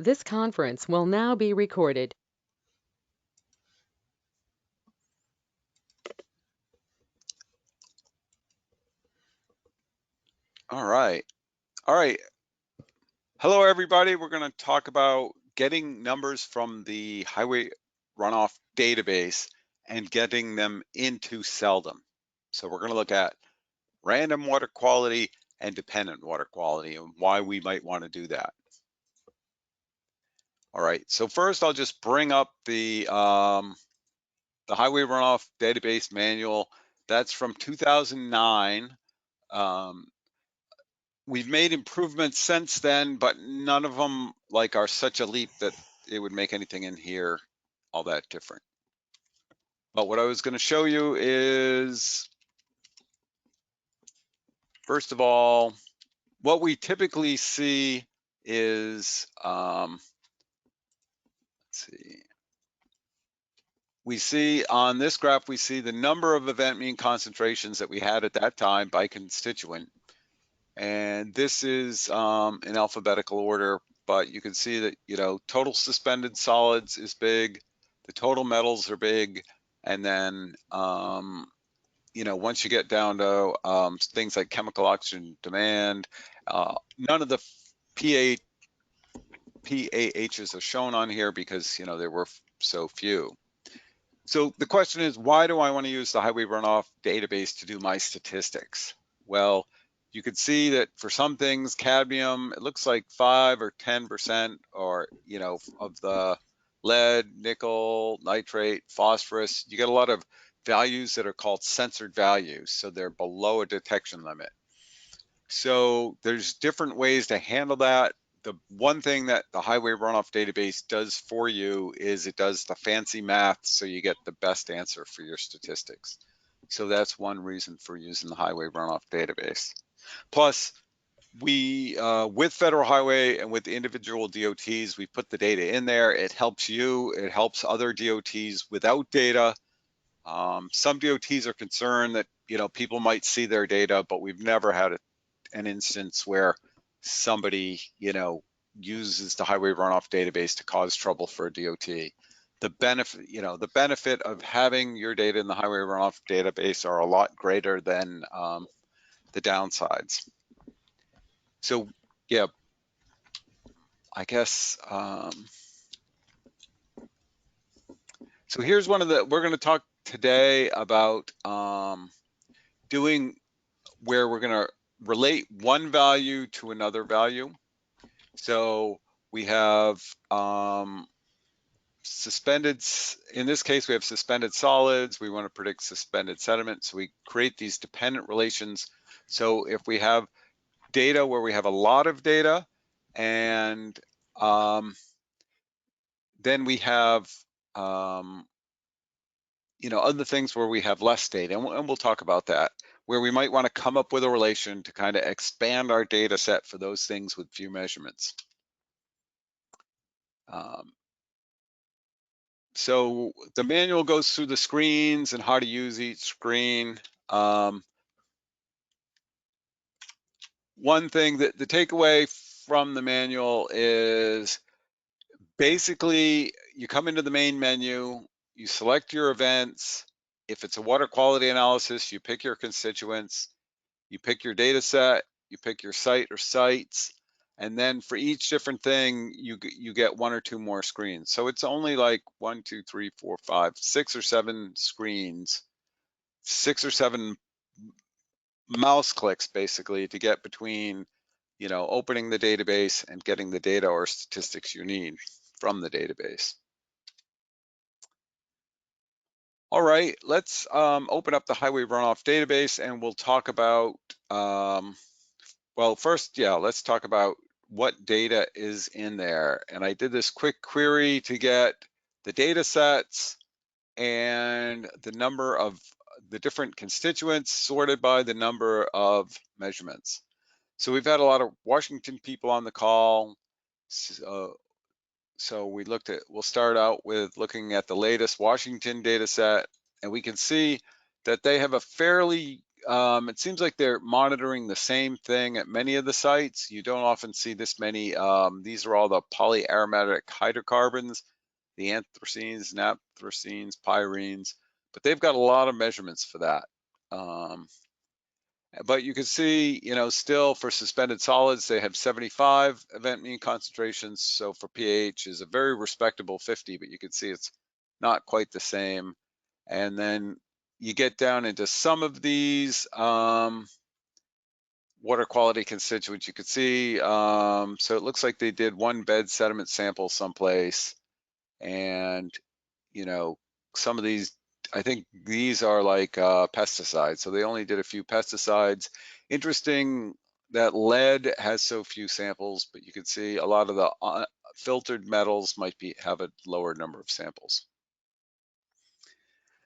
This conference will now be recorded. All right. Hello, everybody. We're going to talk about getting numbers from the Highway Runoff Database and getting them into SELDM. So we're going to look at random water quality and dependent water quality and why we might want to do that. All right. So first, I'll just bring up the Highway Runoff Database manual. That's from 2009. We've made improvements since then, but none of them are such a leap that it would make anything in here all that different. But what I was going to show you is, first of all, what we typically see is, let's see, we see on this graph, we see the number of event mean concentrations that we had at that time by constituent. And this is in alphabetical order, but you can see that, total suspended solids is big, the total metals are big, and then, once you get down to things like chemical oxygen demand, none of the PAHs are shown on here because, there were so few. So the question is, why do I want to use the Highway Runoff Database to do my statistics? Well, you could see that for some things, cadmium, it looks like 5 or 10% or, of the lead, nickel, nitrate, phosphorus. You get a lot of values that are called censored values. So they're below a detection limit. So there's different ways to handle that. The one thing that the Highway Runoff Database does for you is it does the fancy math so you get the best answer for your statistics. So that's one reason for using the Highway Runoff Database. Plus, we, with Federal Highway and with individual DOTs, we put the data in there. It helps you, it helps other DOTs without data. Some DOTs are concerned that, people might see their data, but we've never had an instance where somebody, uses the Highway Runoff Database to cause trouble for a DOT. The benefit of having your data in the Highway Runoff Database are a lot greater than the downsides. So, yeah, I guess, so here's we're going to talk today about doing where we're going to relate one value to another value. So we have suspended, in this case, we have suspended solids. We want to predict suspended sediment. So we create these dependent relations. So if we have data where we have a lot of data, and then we have, other things where we have less data, and we'll talk about that, where we might want to come up with a relation to kind of expand our data set for those things with few measurements. So the manual goes through the screens and how to use each screen. One thing that the takeaway from the manual is basically you come into the main menu, you select your events. If it's a water quality analysis, you pick your constituents, you pick your data set, you pick your site or sites, and then for each different thing, you get one or two more screens. So it's only like 1, 2, 3, 4, 5, 6 or 7 screens, 6 or 7 mouse clicks basically to get between, opening the database and getting the data or statistics you need from the database. All right, let's open up the Highway Runoff Database and we'll talk about, well, first, let's talk about what data is in there. And I did this quick query to get the data sets and the number of the different constituents sorted by the number of measurements. So we've had a lot of Washington people on the call. So we'll start out with looking at the latest Washington data set, and we can see that they have a fairly it seems like they're monitoring the same thing at many of the sites. You don't often see this many. These are all the polyaromatic hydrocarbons, the anthracenes, naphthalene, pyrenes, but they've got a lot of measurements for that. But you can see, still for suspended solids, they have 75 event mean concentrations. So for pH is a very respectable 50, but you can see it's not quite the same. And then you get down into some of these water quality constituents. You could see, so it looks like they did one bed sediment sample someplace, and some of these, I think these are like pesticides, so they only did a few pesticides. Interesting that lead has so few samples, but you can see a lot of the filtered metals might have a lower number of samples.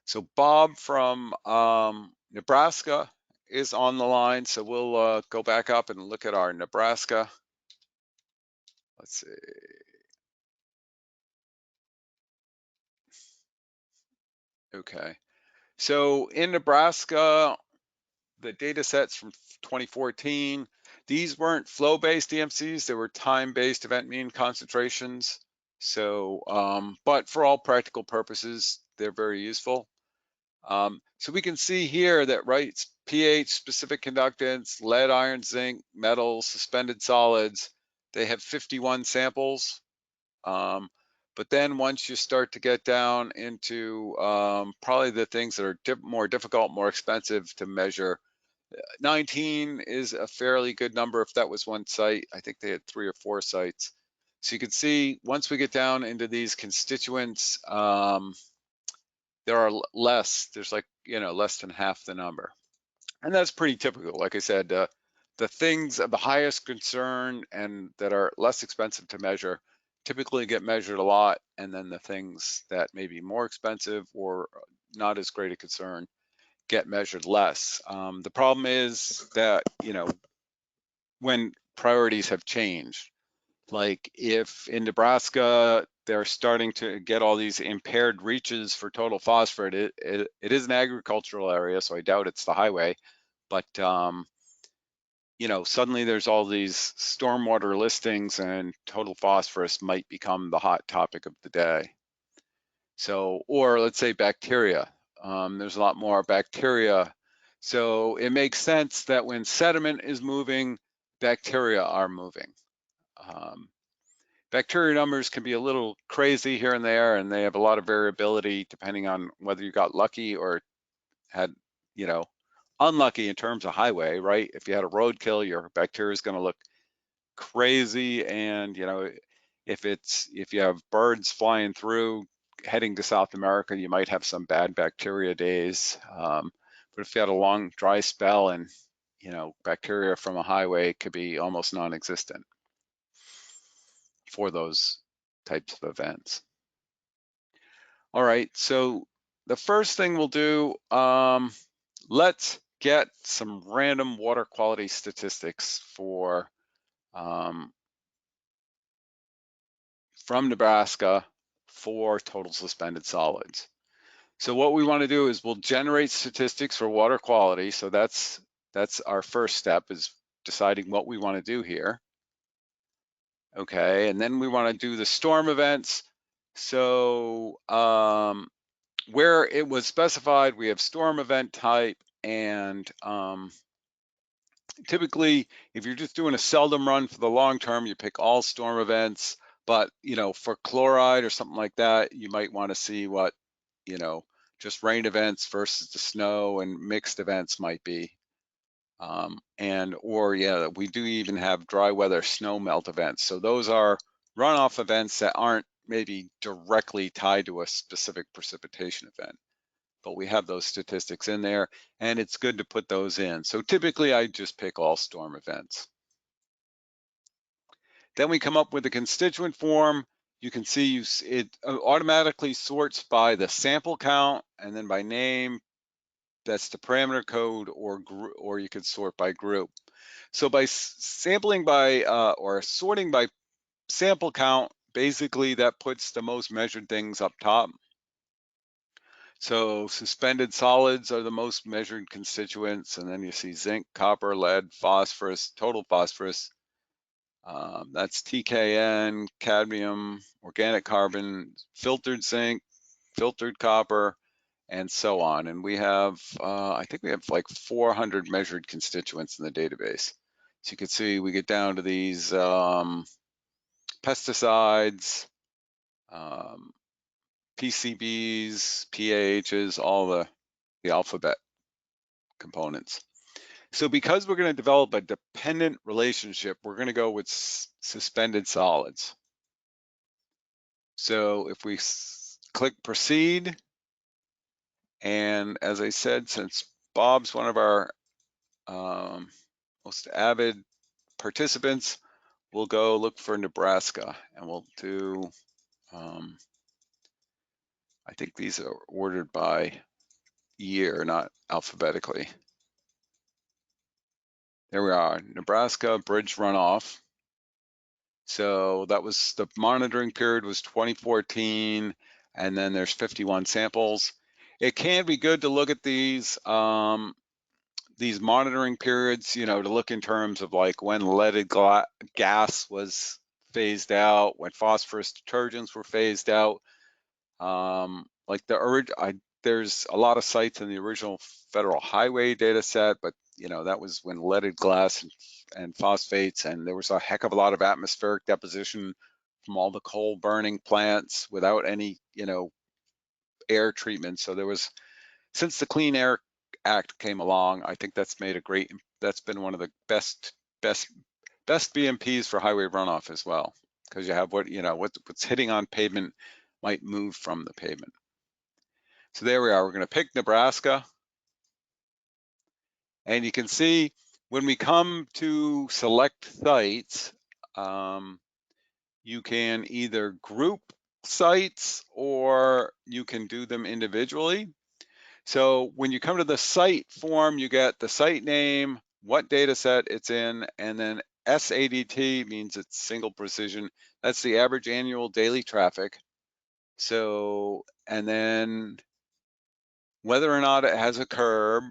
So Bob from Nebraska is on the line, so we'll go back up and look at our Nebraska. Let's see. Okay, so in Nebraska, the data sets from 2014, these weren't flow-based EMCs, they were time-based event mean concentrations. So, but for all practical purposes, they're very useful. So we can see here that, right, pH, specific conductance, lead, iron, zinc, metals, suspended solids, they have 51 samples. But then once you start to get down into probably the things that are more difficult, more expensive to measure, 19 is a fairly good number. If that was one site, I think they had 3 or 4 sites. So you can see once we get down into these constituents, there are less, there's like, less than half the number. And that's pretty typical. Like I said, the things of the highest concern and that are less expensive to measure typically get measured a lot. And then the things that may be more expensive or not as great a concern get measured less. The problem is that, when priorities have changed, like if in Nebraska, they're starting to get all these impaired reaches for total phosphate, it is an agricultural area, so I doubt it's the highway, but suddenly there's all these stormwater listings and total phosphorus might become the hot topic of the day. So, or let's say bacteria. There's a lot more bacteria. So it makes sense that when sediment is moving, bacteria are moving. Bacteria numbers can be a little crazy here and there, and they have a lot of variability depending on whether you got lucky or had, unlucky in terms of highway, right? If you had a roadkill, your bacteria is going to look crazy, and if you have birds flying through heading to South America, you might have some bad bacteria days. But if you had a long dry spell and bacteria from a highway could be almost non-existent for those types of events. All right, so the first thing we'll do, let's get some random water quality statistics for from Nebraska for total suspended solids. So what we want to do is we'll generate statistics for water quality. So that's our first step, is deciding what we want to do here. Okay, and then we want to do the storm events. So where it was specified, we have storm event type, and typically, if you're just doing a SELDM run for the long term, you pick all storm events. But for chloride or something like that, you might want to see what just rain events versus the snow and mixed events might be. We do even have dry weather snow melt events. So those are runoff events that aren't maybe directly tied to a specific precipitation event, but we have those statistics in there, and it's good to put those in. So typically I just pick all storm events. Then we come up with a constituent form. You can see it automatically sorts by the sample count and then by name. That's the parameter code, or you could sort by group. So by sampling by or sorting by sample count, basically that puts the most measured things up top. So suspended solids are the most measured constituents, and then you see zinc, copper, lead, phosphorus, total phosphorus. That's TKN, cadmium, organic carbon, filtered zinc, filtered copper, and so on. And we have, I think we have like 400 measured constituents in the database. So you can see we get down to these pesticides, PCBs, PAHs, all the alphabet components. So because we're going to develop a dependent relationship, we're going to go with suspended solids. So if we click proceed, and as I said, since Bob's one of our most avid participants, we'll go look for Nebraska, and we'll do, I think these are ordered by year, not alphabetically. There we are, Nebraska bridge runoff. So that was, the monitoring period was 2014, and then there's 51 samples. It can be good to look at these monitoring periods, you know, to look in terms of like when leaded gas was phased out, when phosphorus detergents were phased out. Like there's a lot of sites in the original federal highway data set, but you know, that was when leaded glass and phosphates, and there was a heck of a lot of atmospheric deposition from all the coal burning plants without any, you know, air treatment. So there was, since the Clean Air Act came along, I think that's been one of the best BMPs for highway runoff as well, because you have what's hitting on pavement might move from the pavement. So there we are. We're going to pick Nebraska. And you can see when we come to select sites, you can either group sites or you can do them individually. So when you come to the site form, you get the site name, what data set it's in, and then SADT means it's single precision. That's the average annual daily traffic. So, and then whether or not it has a curb,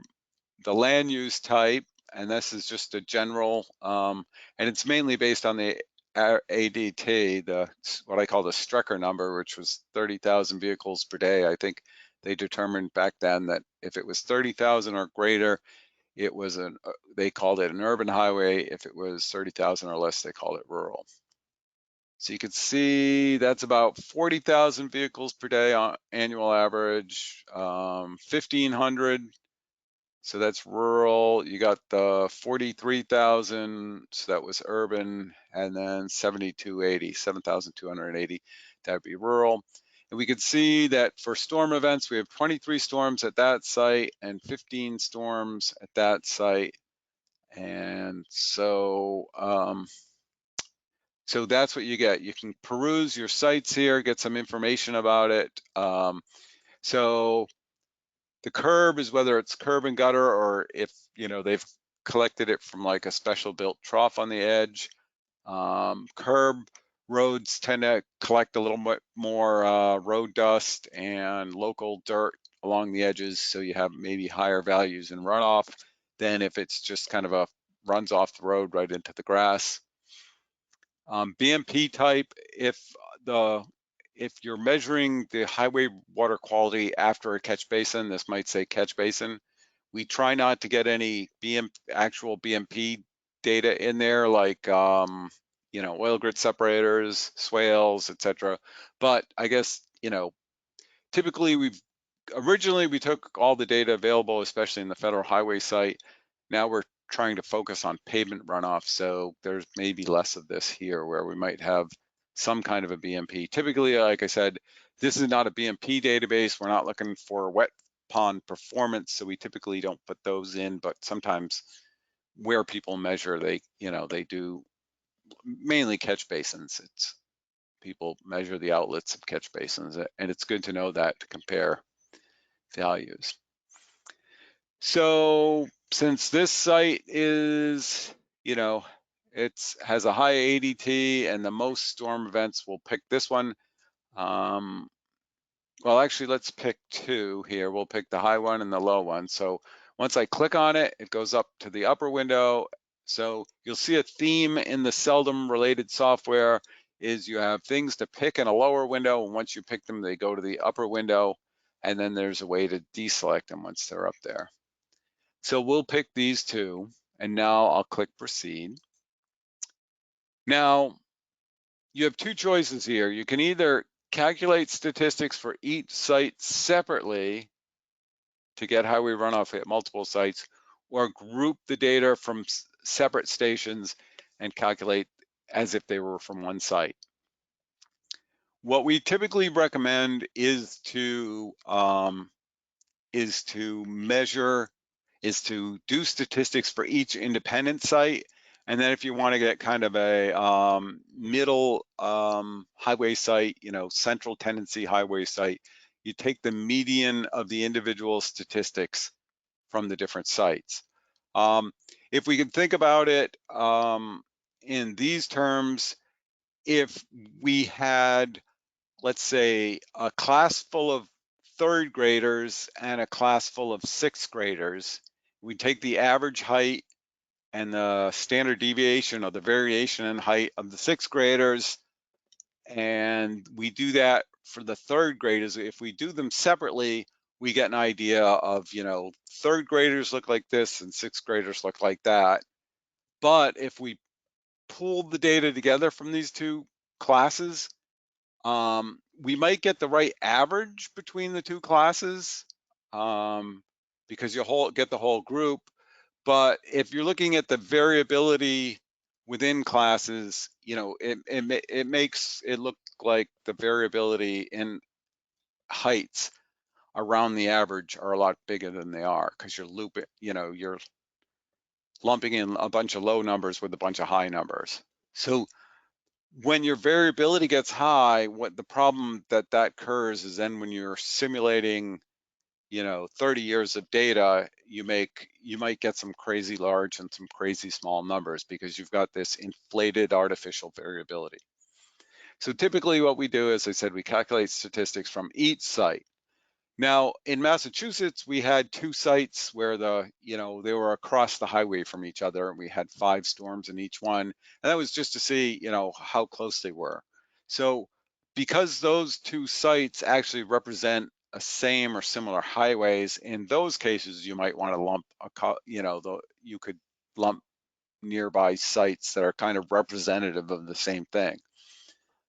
the land use type, and this is just a general, and it's mainly based on the ADT, what I call the Strecker number, which was 30,000 vehicles per day. I think they determined back then that if it was 30,000 or greater, it was they called it an urban highway. If it was 30,000 or less, they called it rural. So you can see that's about 40,000 vehicles per day on annual average, 1,500. So that's rural. You got the 43,000, so that was urban, and then 7,280, that'd be rural. And we could see that for storm events, we have 23 storms at that site and 15 storms at that site. And so, so that's what you get. You can peruse your sites here, get some information about it. So the curb is whether it's curb and gutter or if, you know, they've collected it from like a special built trough on the edge. Curb roads tend to collect a little bit more road dust and local dirt along the edges, so you have maybe higher values in runoff than if it's just kind of runs off the road right into the grass. BMP type, if you're measuring the highway water quality after a catch basin, this might say catch basin. We try not to get any actual BMP data in there, like you know, oil grit separators, swales, etc. But I guess, you know, typically originally we took all the data available, especially in the federal highway site. Now we're trying to focus on pavement runoff, so there's maybe less of this here where we might have some kind of a BMP. Typically, like I said, this is not a BMP database. We're not looking for wet pond performance, so we typically don't put those in, but sometimes where people measure, they do mainly catch basins. It's people measure the outlets of catch basins, and it's good to know that to compare values. So since this site is, you know, has a high ADT and the most storm events, we'll pick this one. well, actually, let's pick two here. We'll pick the high one and the low one. So once I click on it, it goes up to the upper window. So you'll see a theme in the SELDM related software is you have things to pick in a lower window, and once you pick them, they go to the upper window, and then there's a way to deselect them once they're up there. So we'll pick these two, and now I'll click proceed. Now, you have two choices here. You can either calculate statistics for each site separately to get highway runoff at multiple sites, or group the data from separate stations and calculate as if they were from one site. What we typically recommend is to do statistics for each independent site. And then if you want to get kind of a middle highway site, central tendency highway site, you take the median of the individual statistics from the different sites. If we can think about it in these terms, if we had, let's say, a class full of third graders and a class full of sixth graders, we take the average height and the standard deviation of the variation in height of the sixth graders, and we do that for the third graders. If we do them separately, we get an idea of, third graders look like this and sixth graders look like that. But if we pool the data together from these two classes, we might get the right average between the two classes because you get the whole group. But if you're looking at the variability within classes, it makes it look like the variability in heights around the average are a lot bigger than they are because you're lumping in a bunch of low numbers with a bunch of high numbers. So when your variability gets high, what the problem that occurs is then when you're simulating 30 years of data, you might get some crazy large and some crazy small numbers because you've got this inflated artificial variability. So typically what we do, as I said, we calculate statistics from each site. Now in Massachusetts, we had two sites where they were across the highway from each other, and we had 5 storms in each one, and that was just to see how close they were. So because those two sites actually represent a same or similar highways, in those cases you might want to lump you could lump nearby sites that are kind of representative of the same thing.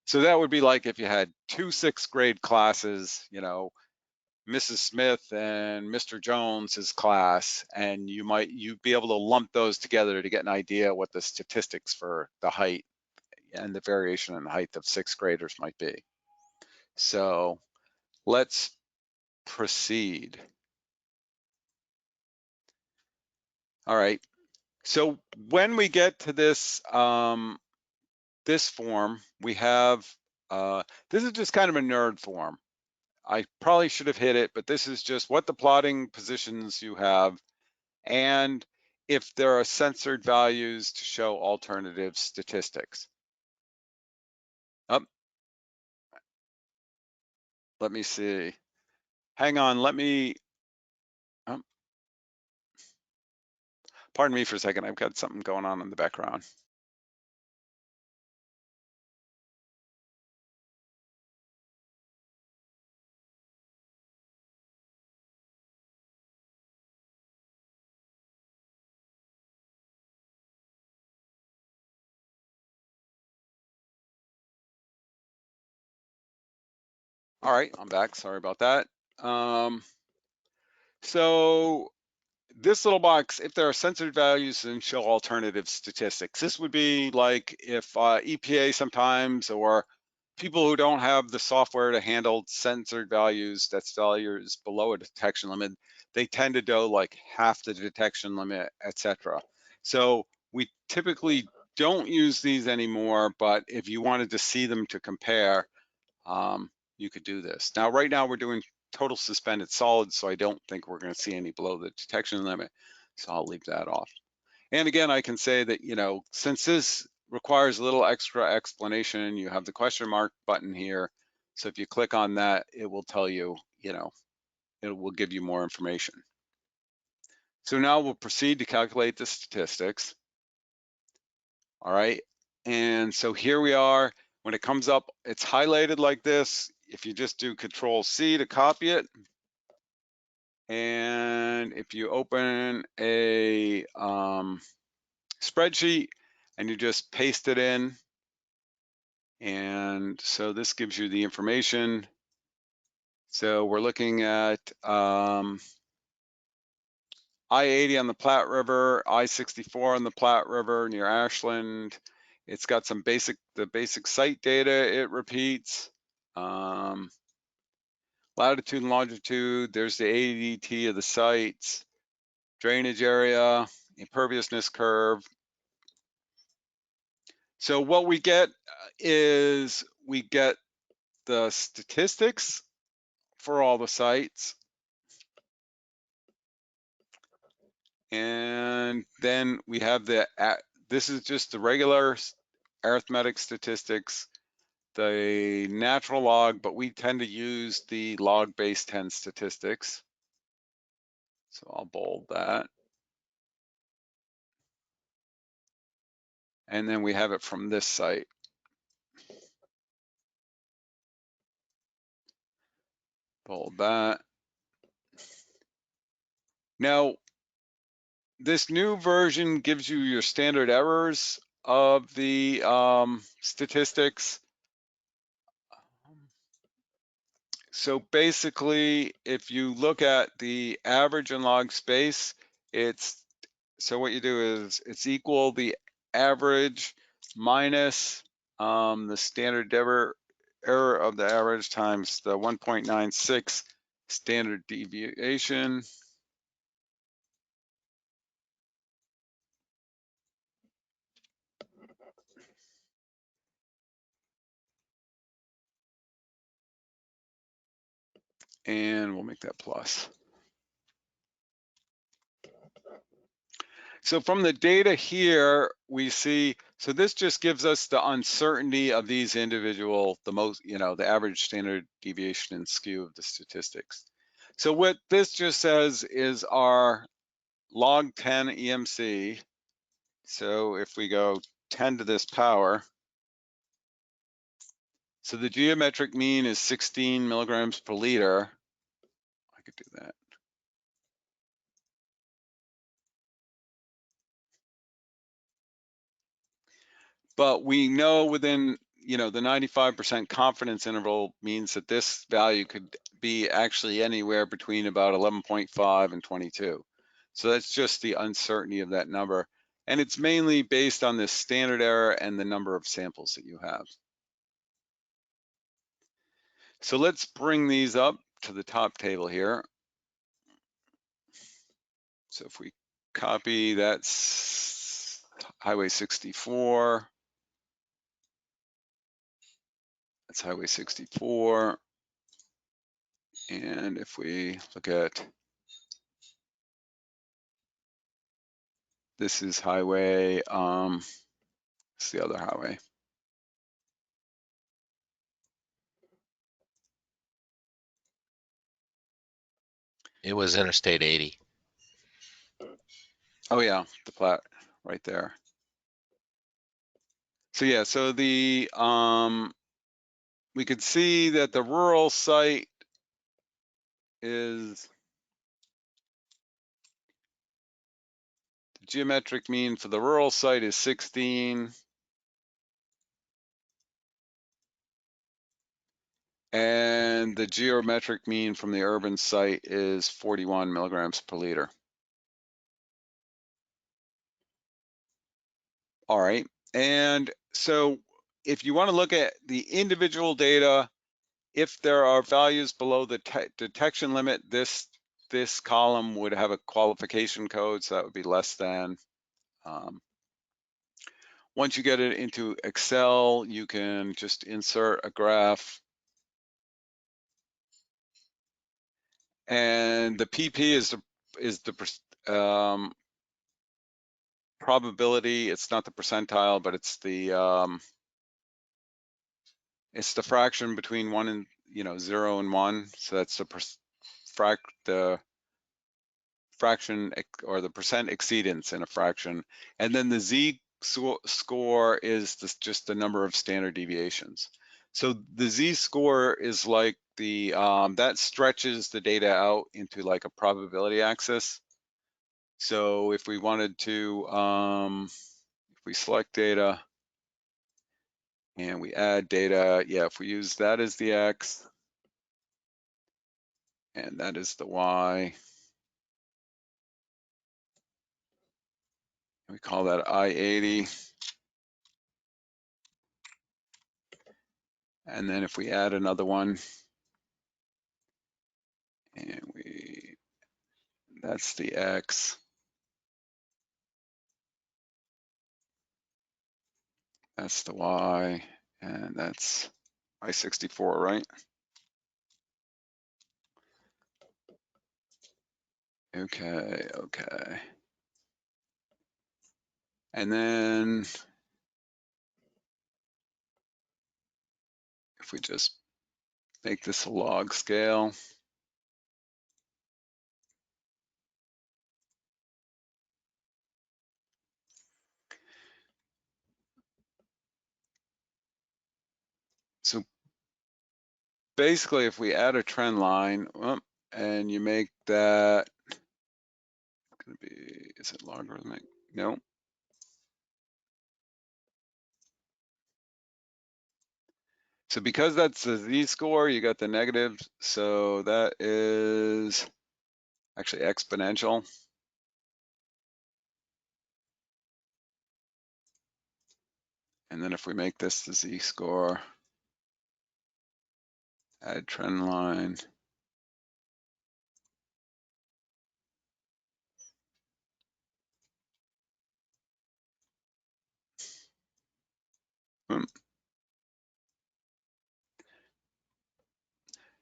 So that would be like if you had 2 6th grade classes, Mrs. Smith and Mr. Jones's class, and you'd be able to lump those together to get an idea what the statistics for the height and the variation in the height of 6th graders might be. So let's proceed. All right. So when we get to this this form, we have this is just kind of a nerd form. I probably should have hit it, but this is just what the plotting positions you have, and if there are censored values to show alternative statistics. Let me see. Hang on, pardon me for a second. I've got something going on in the background. All right, I'm back. Sorry about that. So this little box, if there are censored values, then show alternative statistics. This would be like if EPA sometimes, or people who don't have the software to handle censored values, that's values below a detection limit, they tend to go like half the detection limit, etc. So we typically don't use these anymore, but if you wanted to see them to compare, you could do this. Now, right now we're doing total suspended solids, so I don't think we're going to see any below the detection limit, so I'll leave that off. And again, I can say that, since this requires a little extra explanation, you have the question mark button here. So if you click on that, it will tell you, it will give you more information. So now we'll proceed to calculate the statistics. All right, and so here we are. When it comes up, it's highlighted like this. If you just do Control-C to copy it, and if you open a spreadsheet and you just paste it in, and so this gives you the information. So we're looking at I-80 on the Platte River, I-64 on the Platte River near Ashland. It's got some basic site data it repeats. Latitude and longitude, there's the ADT of the sites, drainage area, imperviousness curve. So what we get is we get the statistics for all the sites. And then we have this is just the regular arithmetic statistics, the natural log, but we tend to use the log base 10 statistics. So I'll bold that. And then we have it from this site. Bold that. Now, this new version gives you your standard errors of the statistics. So basically, if you look at the average in log space, so what you do is it's equal the average minus the standard error of the average times the 1.96 standard deviation. And we'll make that plus. So from the data here, we see, so this just gives us the uncertainty of these individual, the average standard deviation and skew of the statistics. So what this just says is our log 10 EMC. So if we go 10 to this power, so the geometric mean is 16 milligrams per liter. I could do that. But we know within, the 95% confidence interval means that this value could be actually anywhere between about 11.5 and 22. So that's just the uncertainty of that number. And it's mainly based on the standard error and the number of samples that you have. So let's bring these up to the top table here. So if we copy, that's Highway 64. That's Highway 64. And if we look at, this is highway, it's the other highway. It was Interstate 80. Oh yeah, the Platte right there. So yeah, so the, we could see that the rural site is, the geometric mean for the rural site is 16. And the geometric mean from the urban site is 41 milligrams per liter. All right, and so if you want to look at the individual data, if there are values below the detection limit, this column would have a qualification code, so that would be less than. Once you get it into Excel, you can just insert a graph. And the PP is the probability. It's not the percentile, but it's the It's the fraction between 1 and 0 and 1. So that's the fraction or the percent exceedance in a fraction. And then the z-score is just the number of standard deviations. So the z-score is like the that stretches the data out into like a probability axis. So if we wanted to, if we select data and we add data, yeah, if we use that as the x and that is the y, we call that I-80. And then if we add another one, and that's the x, that's the y, and that's I-64, right? Okay. And then if we just make this a log scale, so basically if we add a trend line, and you make that, gonna be, is it logarithmic? No. So because that's the z-score, you got the negatives, so that is actually exponential. And then if we make this the z-score, add trend line,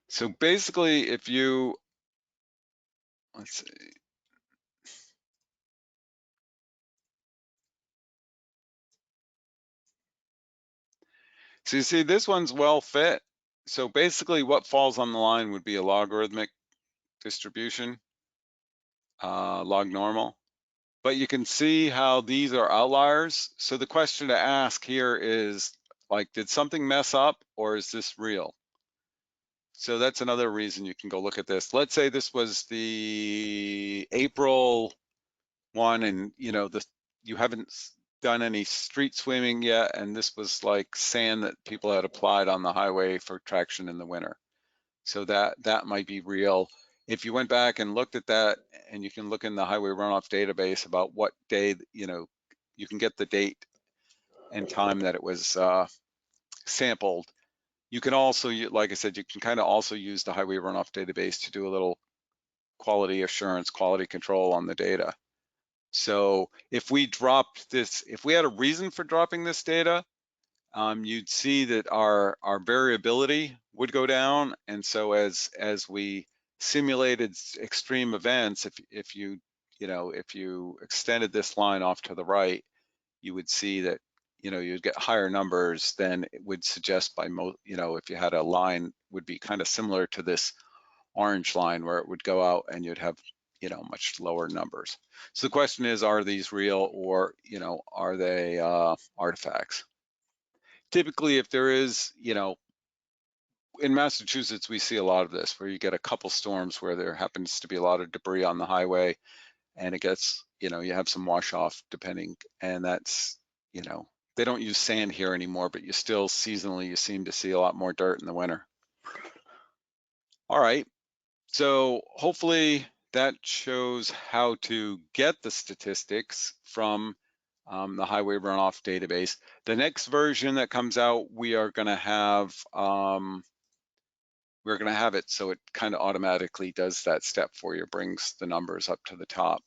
so basically if you, let's see. So you see this one's well fit. So basically what falls on the line would be a logarithmic distribution, log normal. But you can see how these are outliers. So the question to ask here is, like, did something mess up or is this real? So that's another reason you can go look at this. Let's say this was the April one and you haven't done any street swimming yet, and this was like sand that people had applied on the highway for traction in the winter. So that might be real. If you went back and looked at that, and you can look in the Highway Runoff Database about what day, you can get the date and time that it was sampled. You can also, like I said, you can kind of also use the Highway Runoff Database to do a little quality assurance, quality control on the data. So if we dropped this, if we had a reason for dropping this data, you'd see that our variability would go down. And so as we simulated extreme events, if you extended this line off to the right, you would see that you'd get higher numbers than it would suggest by most, if you had a line would be kind of similar to this orange line where it would go out and you'd have much lower numbers. So the question is, are these real or are they artifacts? Typically, if there is, in Massachusetts, we see a lot of this where you get a couple storms where there happens to be a lot of debris on the highway and it gets, you have some wash off depending, and that's, they don't use sand here anymore, but you still seasonally, you seem to see a lot more dirt in the winter. All right, so hopefully that shows how to get the statistics from the Highway Runoff Database. The next version that comes out, we are going to have it so it kind of automatically does that step for you, brings the numbers up to the top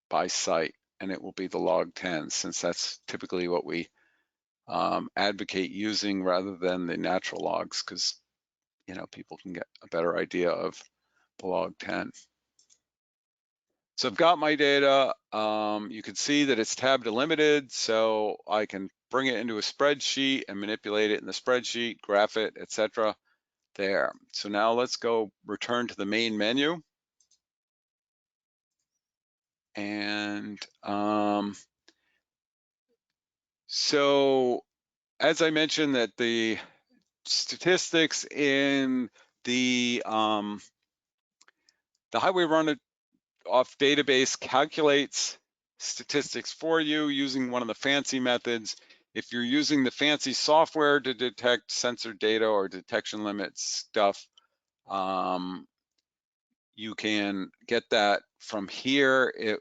by site, and it will be the log 10, since that's typically what we advocate using rather than the natural logs, because people can get a better idea of the log 10. So I've got my data. You can see that it's tab delimited, so I can bring it into a spreadsheet and manipulate it in the spreadsheet, graph it, etc. There. So now let's go return to the main menu. And so as I mentioned, that the statistics in the Highway Runoff Database calculates statistics for you using one of the fancy methods. If you're using the fancy software to detect censored data or detection limits stuff, you can get that from here. It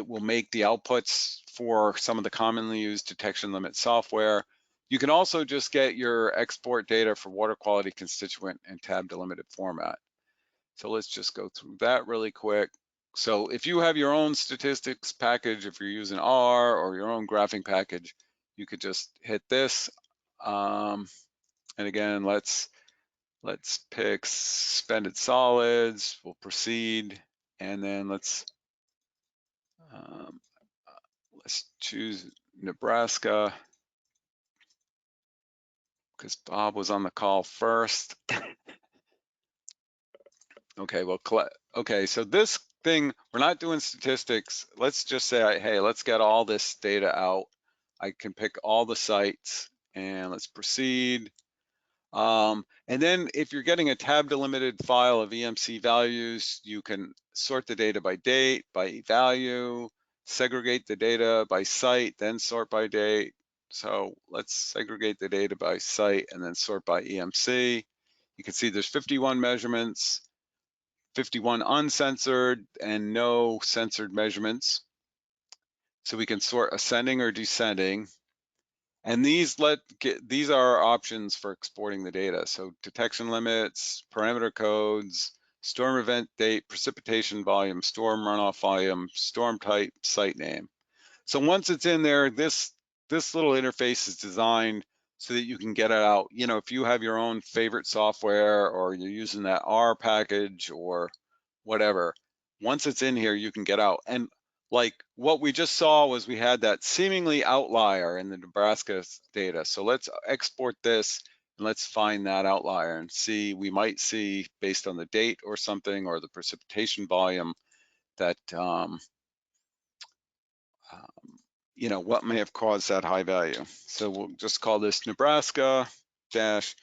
will make the outputs for some of the commonly used detection limit software. You can also just get your export data for water quality constituent and tab delimited format. So let's just go through that really quick. So if you have your own statistics package, if you're using R or your own graphing package, you could just hit this. And again, let's pick suspended solids. We'll proceed, and then let's choose Nebraska because Bob was on the call first. Okay, well, okay, so this thing, we're not doing statistics. Let's just say, hey, let's get all this data out. I can pick all the sites and let's proceed. And then if you're getting a tab delimited file of EMC values, you can sort the data by date, by value, segregate the data by site, then sort by date. So let's segregate the data by site and then sort by EMC. You can see there's 51 measurements, 51 uncensored, and no censored measurements. So we can sort ascending or descending. And these are options for exporting the data. So detection limits, parameter codes, storm event date, precipitation volume, storm runoff volume, storm type, site name. So once it's in there, this little interface is designed so that you can get it out. You know, if you have your own favorite software or you're using that R package or whatever, once it's in here, you can get out. And like what we just saw was we had that seemingly outlier in the Nebraska data. So let's export this and let's find that outlier and see, we might see based on the date or something or the precipitation volume that, you know, what may have caused that high value. So we'll just call this Nebraska dash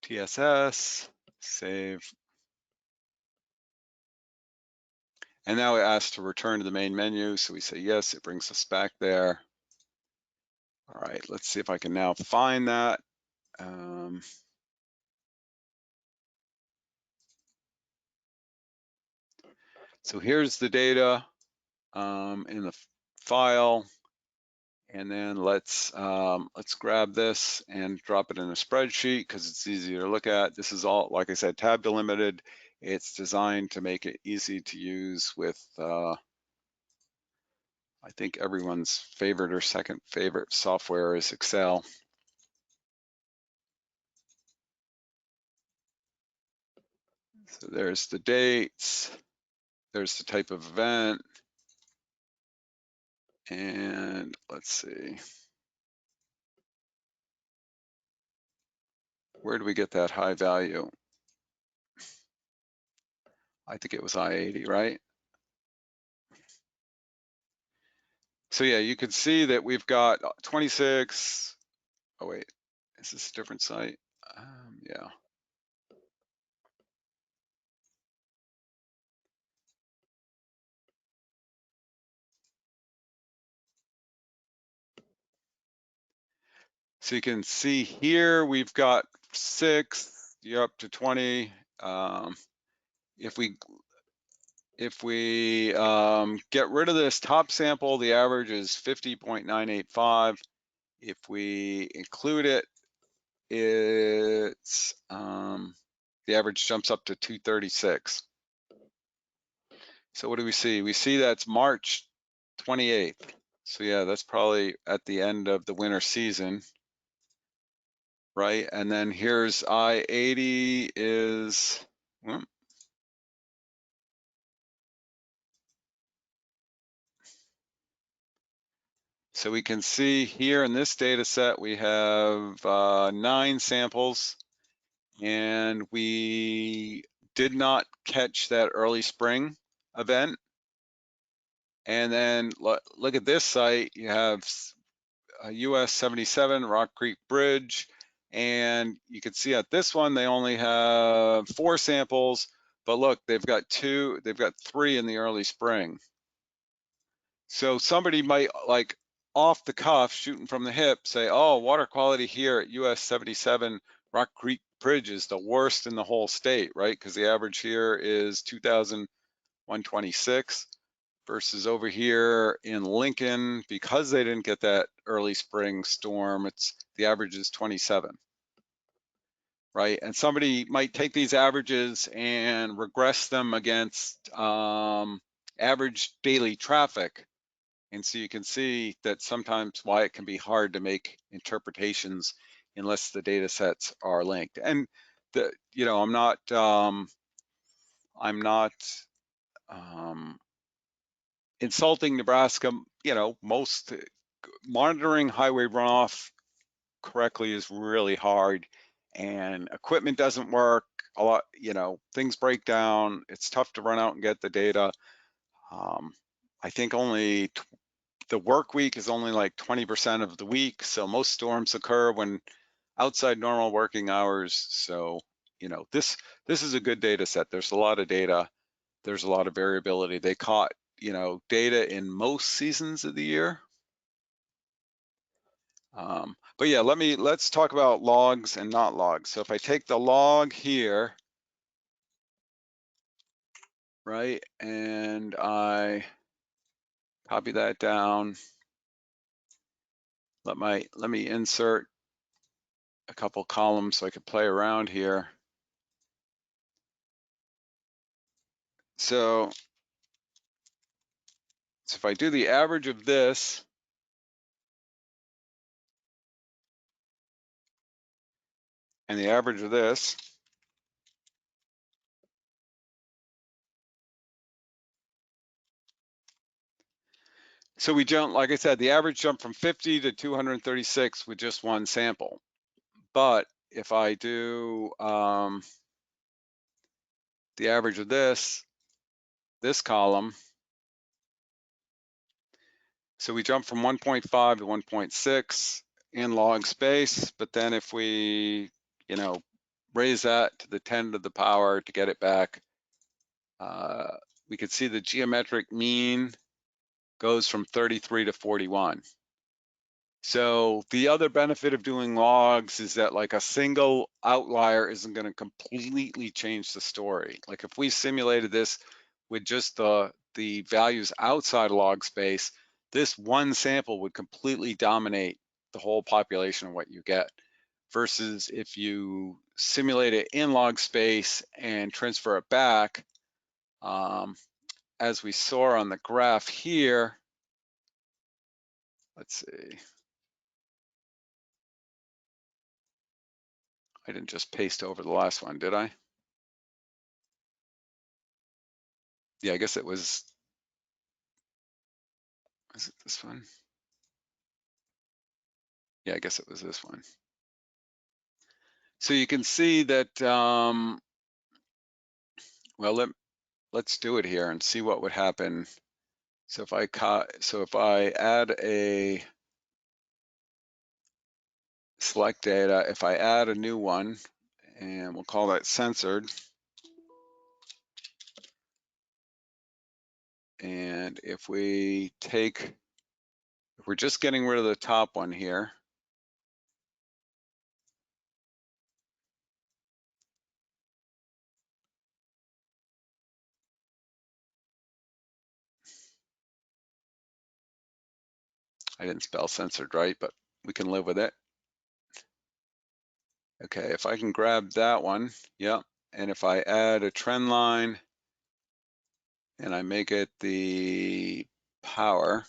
TSS, save. And now it asks to return to the main menu. So we say yes, it brings us back there. All right, let's see if I can now find that. So here's the data in the file. And then let's grab this and drop it in a spreadsheet because it's easier to look at. This is all, like I said, tab delimited. It's designed to make it easy to use with, I think everyone's favorite or second favorite software is Excel. So there's the dates, there's the type of event, and let's see. Where do we get that high value? I think it was I-80, right? So yeah, you can see that we've got 26. Oh wait, is this a different site? Yeah. So you can see here we've got 6. You're up to 20. If we get rid of this top sample, the average is 50.985. If we include it, it's the average jumps up to 236. So what do we see? We see that's March 28th. So yeah, that's probably at the end of the winter season, right? And then here's I-80 is, well, So we can see here in this data set, we have 9 samples, and we did not catch that early spring event. And then look at this site, you have US 77 Rock Creek Bridge, and you can see at this one, they only have 4 samples, but look, they've got 3 in the early spring. So somebody might, like, off the cuff, shooting from the hip, say, oh, water quality here at US 77 Rock Creek Bridge is the worst in the whole state, right? Because the average here is 2,126 versus over here in Lincoln, because they didn't get that early spring storm, the average is 27, right? And somebody might take these averages and regress them against average daily traffic. And so you can see that sometimes why it can be hard to make interpretations unless the data sets are linked. And I'm not insulting Nebraska. Most monitoring highway runoff correctly is really hard, and equipment doesn't work a lot. Things break down. It's tough to run out and get the data. I think only the work week is only like 20% of the week, so most storms occur when outside normal working hours. So this is a good data set. There's a lot of data. There's a lot of variability. They caught data in most seasons of the year. But yeah, let's talk about logs and not logs. So if I take the log here, right, and I copy that down, let me insert a couple columns so I can play around here. So if I do the average of this, and the average of this, so we jump, like I said, the average jumped from 50 to 236 with just one sample. But if I do the average of this column, so we jump from 1.5 to 1.6 in log space, but then if we, raise that to the 10 to the power to get it back, we could see the geometric mean goes from 33 to 41. So the other benefit of doing logs is that, like, a single outlier isn't going to completely change the story. Like if we simulated this with just the values outside log space, this one sample would completely dominate the whole population of what you get. Versus if you simulate it in log space and transfer it back, as we saw on the graph here, let's see. I didn't just paste over the last one, did I? Yeah, I guess it was it this one? Yeah, I guess it was this one. So you can see that, well, let's do it here and see what would happen. So if I add a select data, if I add a new one, and we'll call that censored, and if we're just getting rid of the top one here, I didn't spell censored right, but we can live with it. Okay, if I can grab that one, yep, and if I add a trend line and I make it the power,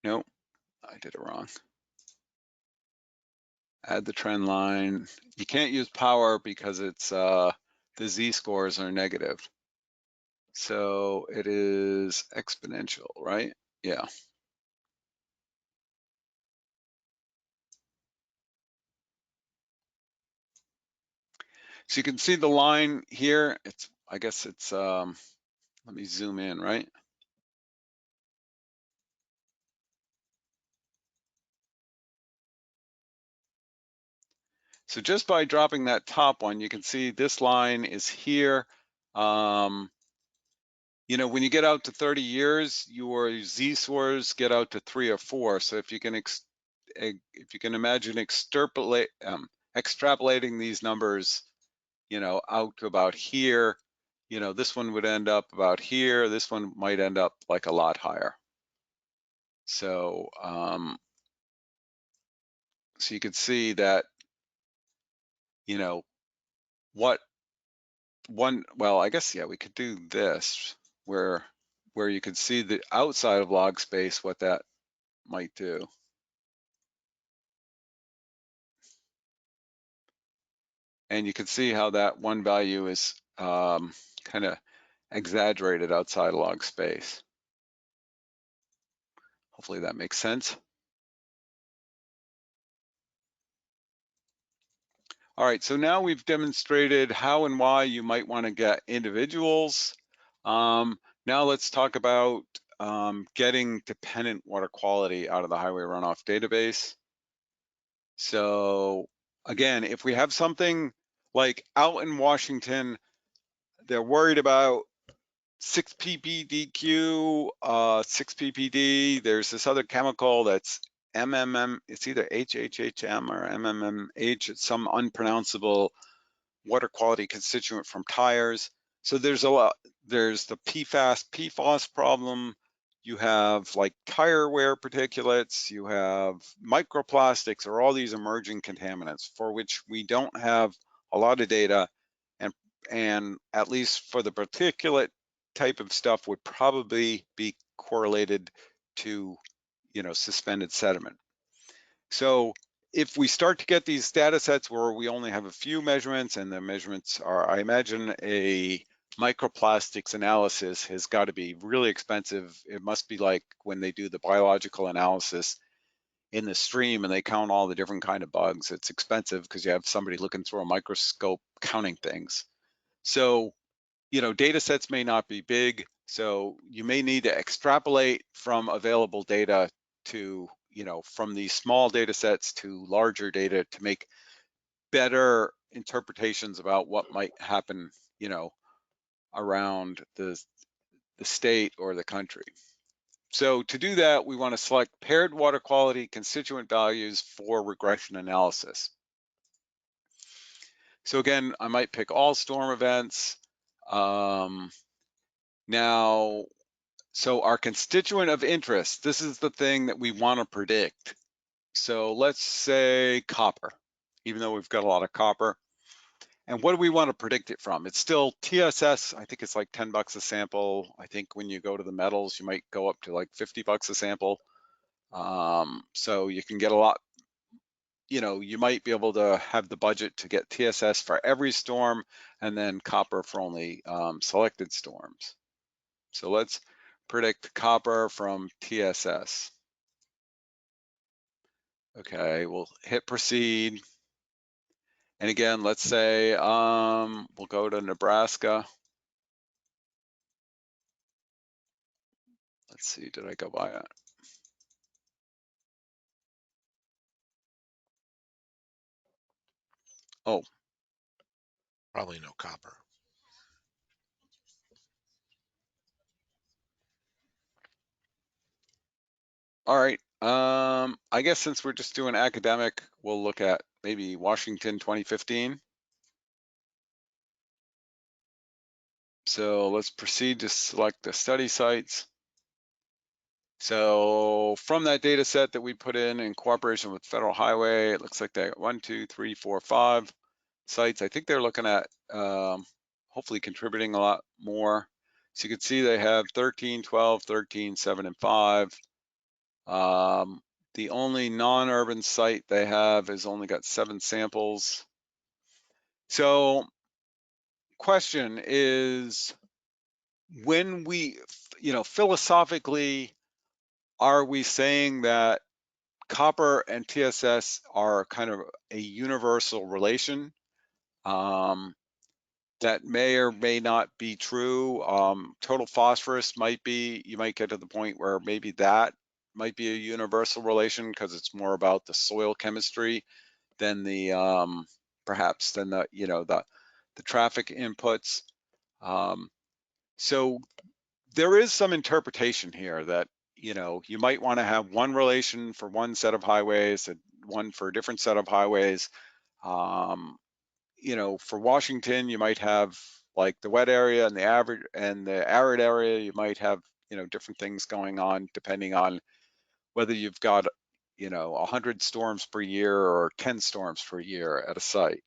nope, I did it wrong. Add the trend line. You can't use power because it's the z-scores are negative. So it is exponential, right? Yeah. So you can see the line here. I guess it's, let me zoom in, right? So just by dropping that top one, you can see this line is here. You know, when you get out to 30 years, your z-scores get out to 3 or 4. So if you can imagine extrapolating these numbers, you know, out to about here, you know, this one would end up about here. This one might end up like a lot higher. So, so you can see that, you know, well, I guess, yeah, we could do this where you could see the outside of log space, what that might do. And you can see how that one value is kind of exaggerated outside log space. Hopefully that makes sense. All right, so now we've demonstrated how and why you might want to get individuals. Now let's talk about getting dependent water quality out of the Highway Runoff Database. So again, if we have something like out in Washington, they're worried about 6 ppdq, 6 ppd. There's this other chemical that's MMM. It's either HHHM or MMMH. It's some unpronounceable water quality constituent from tires. So there's a lot. There's the PFAS problem. You have like tire wear particulates. You have microplastics, or all these emerging contaminants for which we don't have a lot of data, and at least for the particulate type of stuff would probably be correlated to, you know, suspended sediment. So if we start to get these data sets where we only have a few measurements, and the measurements are, I imagine a microplastics analysis has got to be really expensive. It must be like when they do the biological analysis in the stream and they count all the different kind of bugs. It's expensive because you have somebody looking through a microscope counting things. So, you know, data sets may not be big, so you may need to extrapolate from available data to, you know, from these small data sets to larger data to make better interpretations about what might happen, you know, around the state or the country. So to do that, we want to select paired water quality constituent values for regression analysis. So again, I might pick all storm events. Now, so our constituent of interest, this is the thing that we want to predict. So let's say copper, even though we've got a lot of copper. And what do we want to predict it from? It's still TSS. I think it's like 10 bucks a sample. I think when you go to the metals, you might go up to like 50 bucks a sample. So you can get a lot, you know, you might be able to have the budget to get TSS for every storm and then copper for only selected storms. So let's predict copper from TSS. Okay, we'll hit proceed. And again, let's say we'll go to Nebraska. Let's see, did I go by it? Oh, Probably no copper. all right. I guess since we're just doing academic, we'll look at maybe Washington 2015. So let's proceed to select the study sites. So from that data set that we put in cooperation with Federal Highway, it looks like they got 1, 2, 3, 4, 5 sites. I think they're looking at hopefully contributing a lot more. So you can see they have 13, 12, 13, 7, and 5. The only non-urban site they have has only got 7 samples. So question is, when we, philosophically, are we saying that copper and TSS are kind of a universal relation? That may or may not be true. Total phosphorus might be, you might get to the point where maybe that might be a universal relation because it's more about the soil chemistry than the perhaps than the traffic inputs. So there is some interpretation here that you might want to have one relation for one set of highways and one for a different set of highways. For Washington, you might have like the wet area and the average and the arid area. You might have different things going on depending on whether you've got 100 storms per year or 10 storms per year at a site.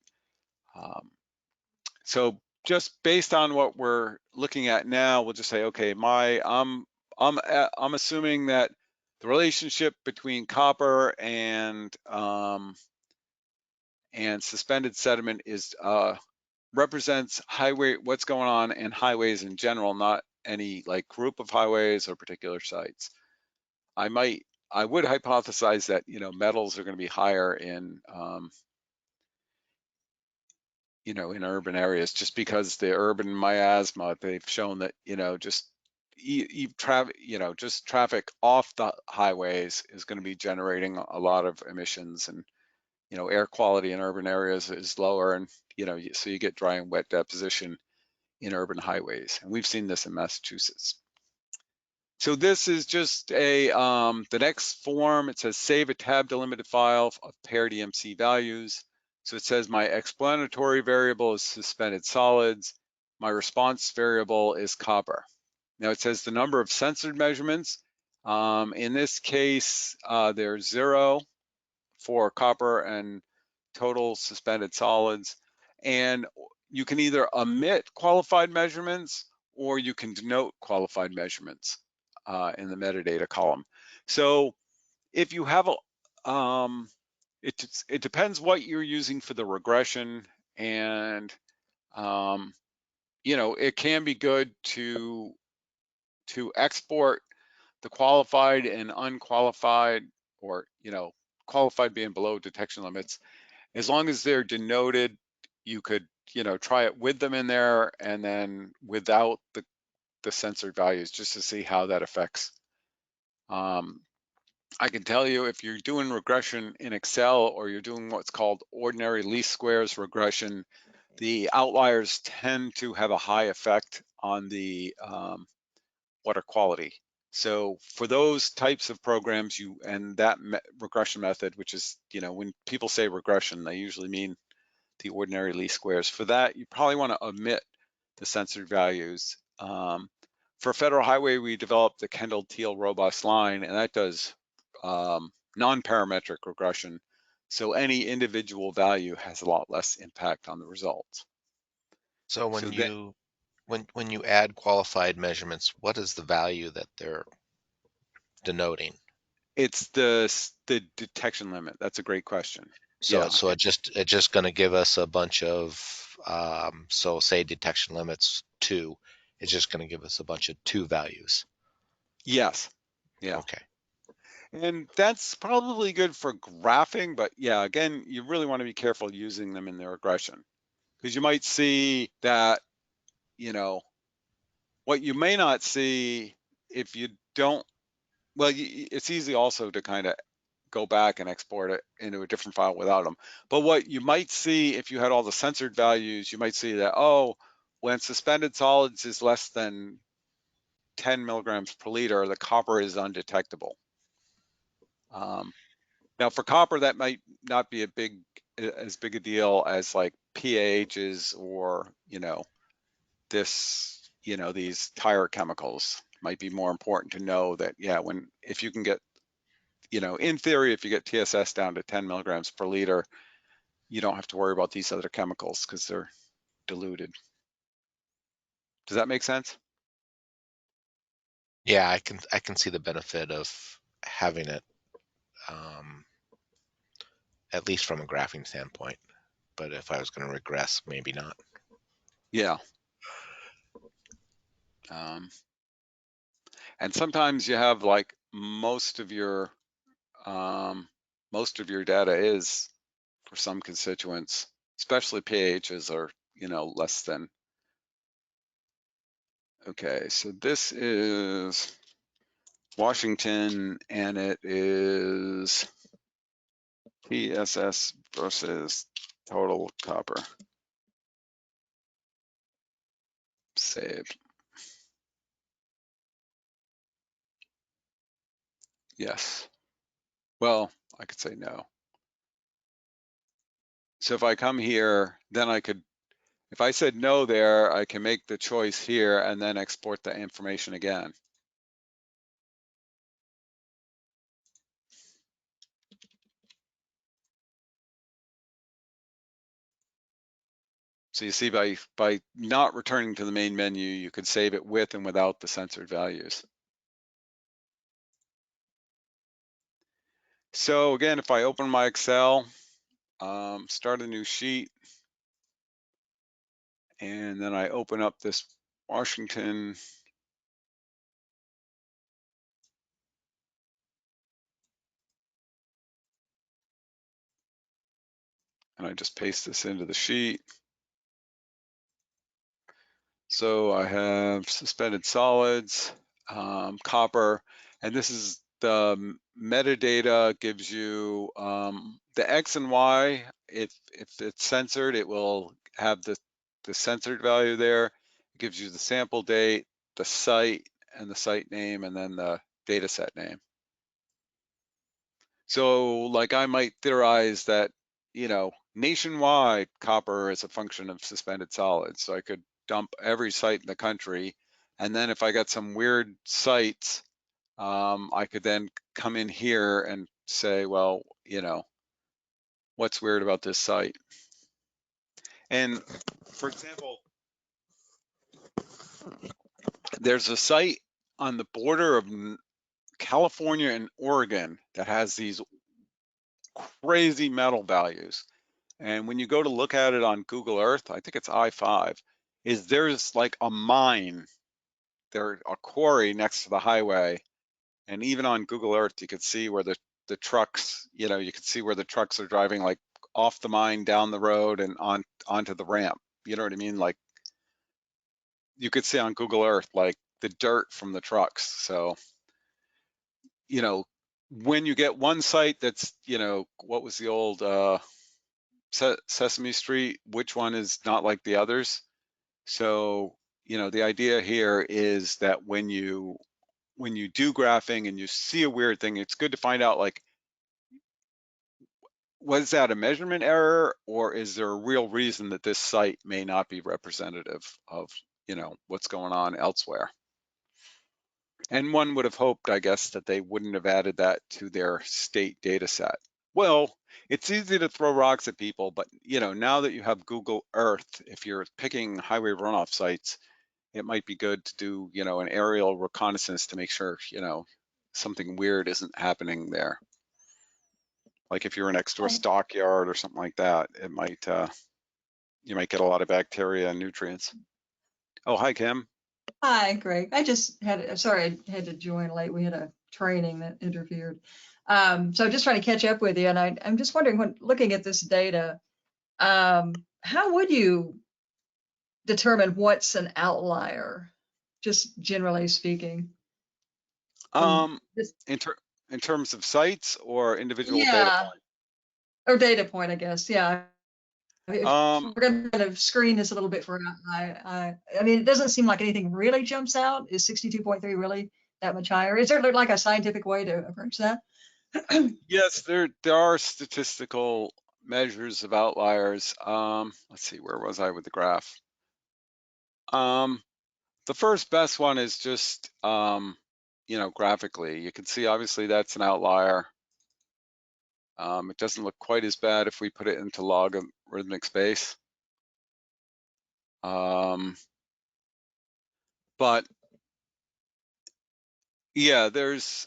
So just based on what we're looking at now, we'll just say, okay, I'm assuming that the relationship between copper and suspended sediment is represents what's going on in highways in general, not any like group of highways or particular sites. I would hypothesize that metals are going to be higher in in urban areas, just because the urban miasma, they've shown that, just just traffic off the highways is going to be generating a lot of emissions, and, air quality in urban areas is lower, and, so you get dry and wet deposition in urban highways. And we've seen this in Massachusetts. So this is just the next form. It says save a tab delimited file of paired EMC values. So it says my explanatory variable is suspended solids. My response variable is copper. Now it says the number of censored measurements. In this case, there's 0 for copper and total suspended solids. And you can either omit qualified measurements or you can denote qualified measurements in the metadata column. So if you have it depends what you're using for the regression, and it can be good to export the qualified and unqualified, or qualified being below detection limits. As long as they're denoted, you could try it with them in there and then without the censored values, just to see how that affects. I can tell you, if you're doing regression in Excel or you're doing what's called ordinary least squares regression, the outliers tend to have a high effect on the water quality. So for those types of programs, and that regression method, which is, when people say regression, they usually mean the ordinary least squares. For that, you probably want to omit the censored values. For Federal Highway, we developed the Kendall-Theil robust line, and that does non-parametric regression. So any individual value has a lot less impact on the results. So when you add qualified measurements, what is the value that they're denoting? It's the detection limit. That's a great question. So Yeah. so it just going to give us a bunch of so say detection limits 2, it's just going to give us a bunch of 2 values. Yes. Yeah. Okay. And that's probably good for graphing, but yeah, again, you really want to be careful using them in the regression, because you might see that, what you may not see if you don't, well, it's easy also to kind of go back and export it into a different file without them. But what you might see if you had all the censored values, you might see that, oh, when suspended solids is less than 10 milligrams per liter, the copper is undetectable. Now for copper, that might not be as big a deal as like PAHs or, these tire chemicals. Might be more important to know that, yeah, if you can get, in theory, if you get TSS down to 10 milligrams per liter, you don't have to worry about these other chemicals because they're diluted. Does that make sense? Yeah, I can see the benefit of having it, at least from a graphing standpoint. But if I was going to regress, maybe not. Yeah. And sometimes you have like most of your data is for some constituents, especially pHs are, less than. Okay, so this is Washington, and it is TSS versus total copper. Save. Yes. Well, I could say no. So if I come here, then I could, if I said no there, I can make the choice here and then export the information again. So you see, by not returning to the main menu, you could save it with and without the censored values. So again, if I open my Excel, start a new sheet, and then I open up this Washington, and I just paste this into the sheet. So I have suspended solids, copper, and this is the metadata gives you the X and Y. If it's censored, it will have the censored value there. It gives you the sample date, the site, and the site name, and then the data set name. So like I might theorize that, nationwide copper is a function of suspended solids. So I could dump every site in the country. And then if I got some weird sites, I could then come in here and say, well, what's weird about this site? And for example, there's a site on the border of California and Oregon that has these crazy metal values. And when you go to look at it on Google Earth, I think it's I-5, there's like a mine, there's a quarry next to the highway. And even on Google Earth, you could see where the trucks, you could see where the trucks are driving like off the mine, down the road, and onto the ramp. You know what I mean? Like you could see on Google Earth, like the dirt from the trucks. So, when you get one site that's, what was the old Sesame Street, which one is not like the others? So, the idea here is that when you do graphing and you see a weird thing, it's good to find out, like, was that a measurement error, or is there a real reason that this site may not be representative of, what's going on elsewhere? And one would have hoped, I guess, that they wouldn't have added that to their state data set. Well, it's easy to throw rocks at people, but now that you have Google Earth, if you're picking highway runoff sites, it might be good to do, an aerial reconnaissance to make sure, something weird isn't happening there. Like if you're next to a stockyard or something like that, it might, you might get a lot of bacteria and nutrients. Oh, hi, Kim. Hi, Greg. I just sorry, I had to join late. We had a training that interfered. So just trying to catch up with you. And I'm just wondering, when looking at this data, how would you determine what's an outlier, just generally speaking? In terms of sites or individual data point? Or data point, I guess. Yeah. If we're going to kind of screen this a little bit for an outlier. I mean, it doesn't seem like anything really jumps out. Is 62.3 really that much higher? Is there like a scientific way to approach that? Yes, there are statistical measures of outliers. Let's see, where was I with the graph? The first best one is just, graphically. You can see obviously that's an outlier. It doesn't look quite as bad if we put it into logarithmic space. But yeah, there's,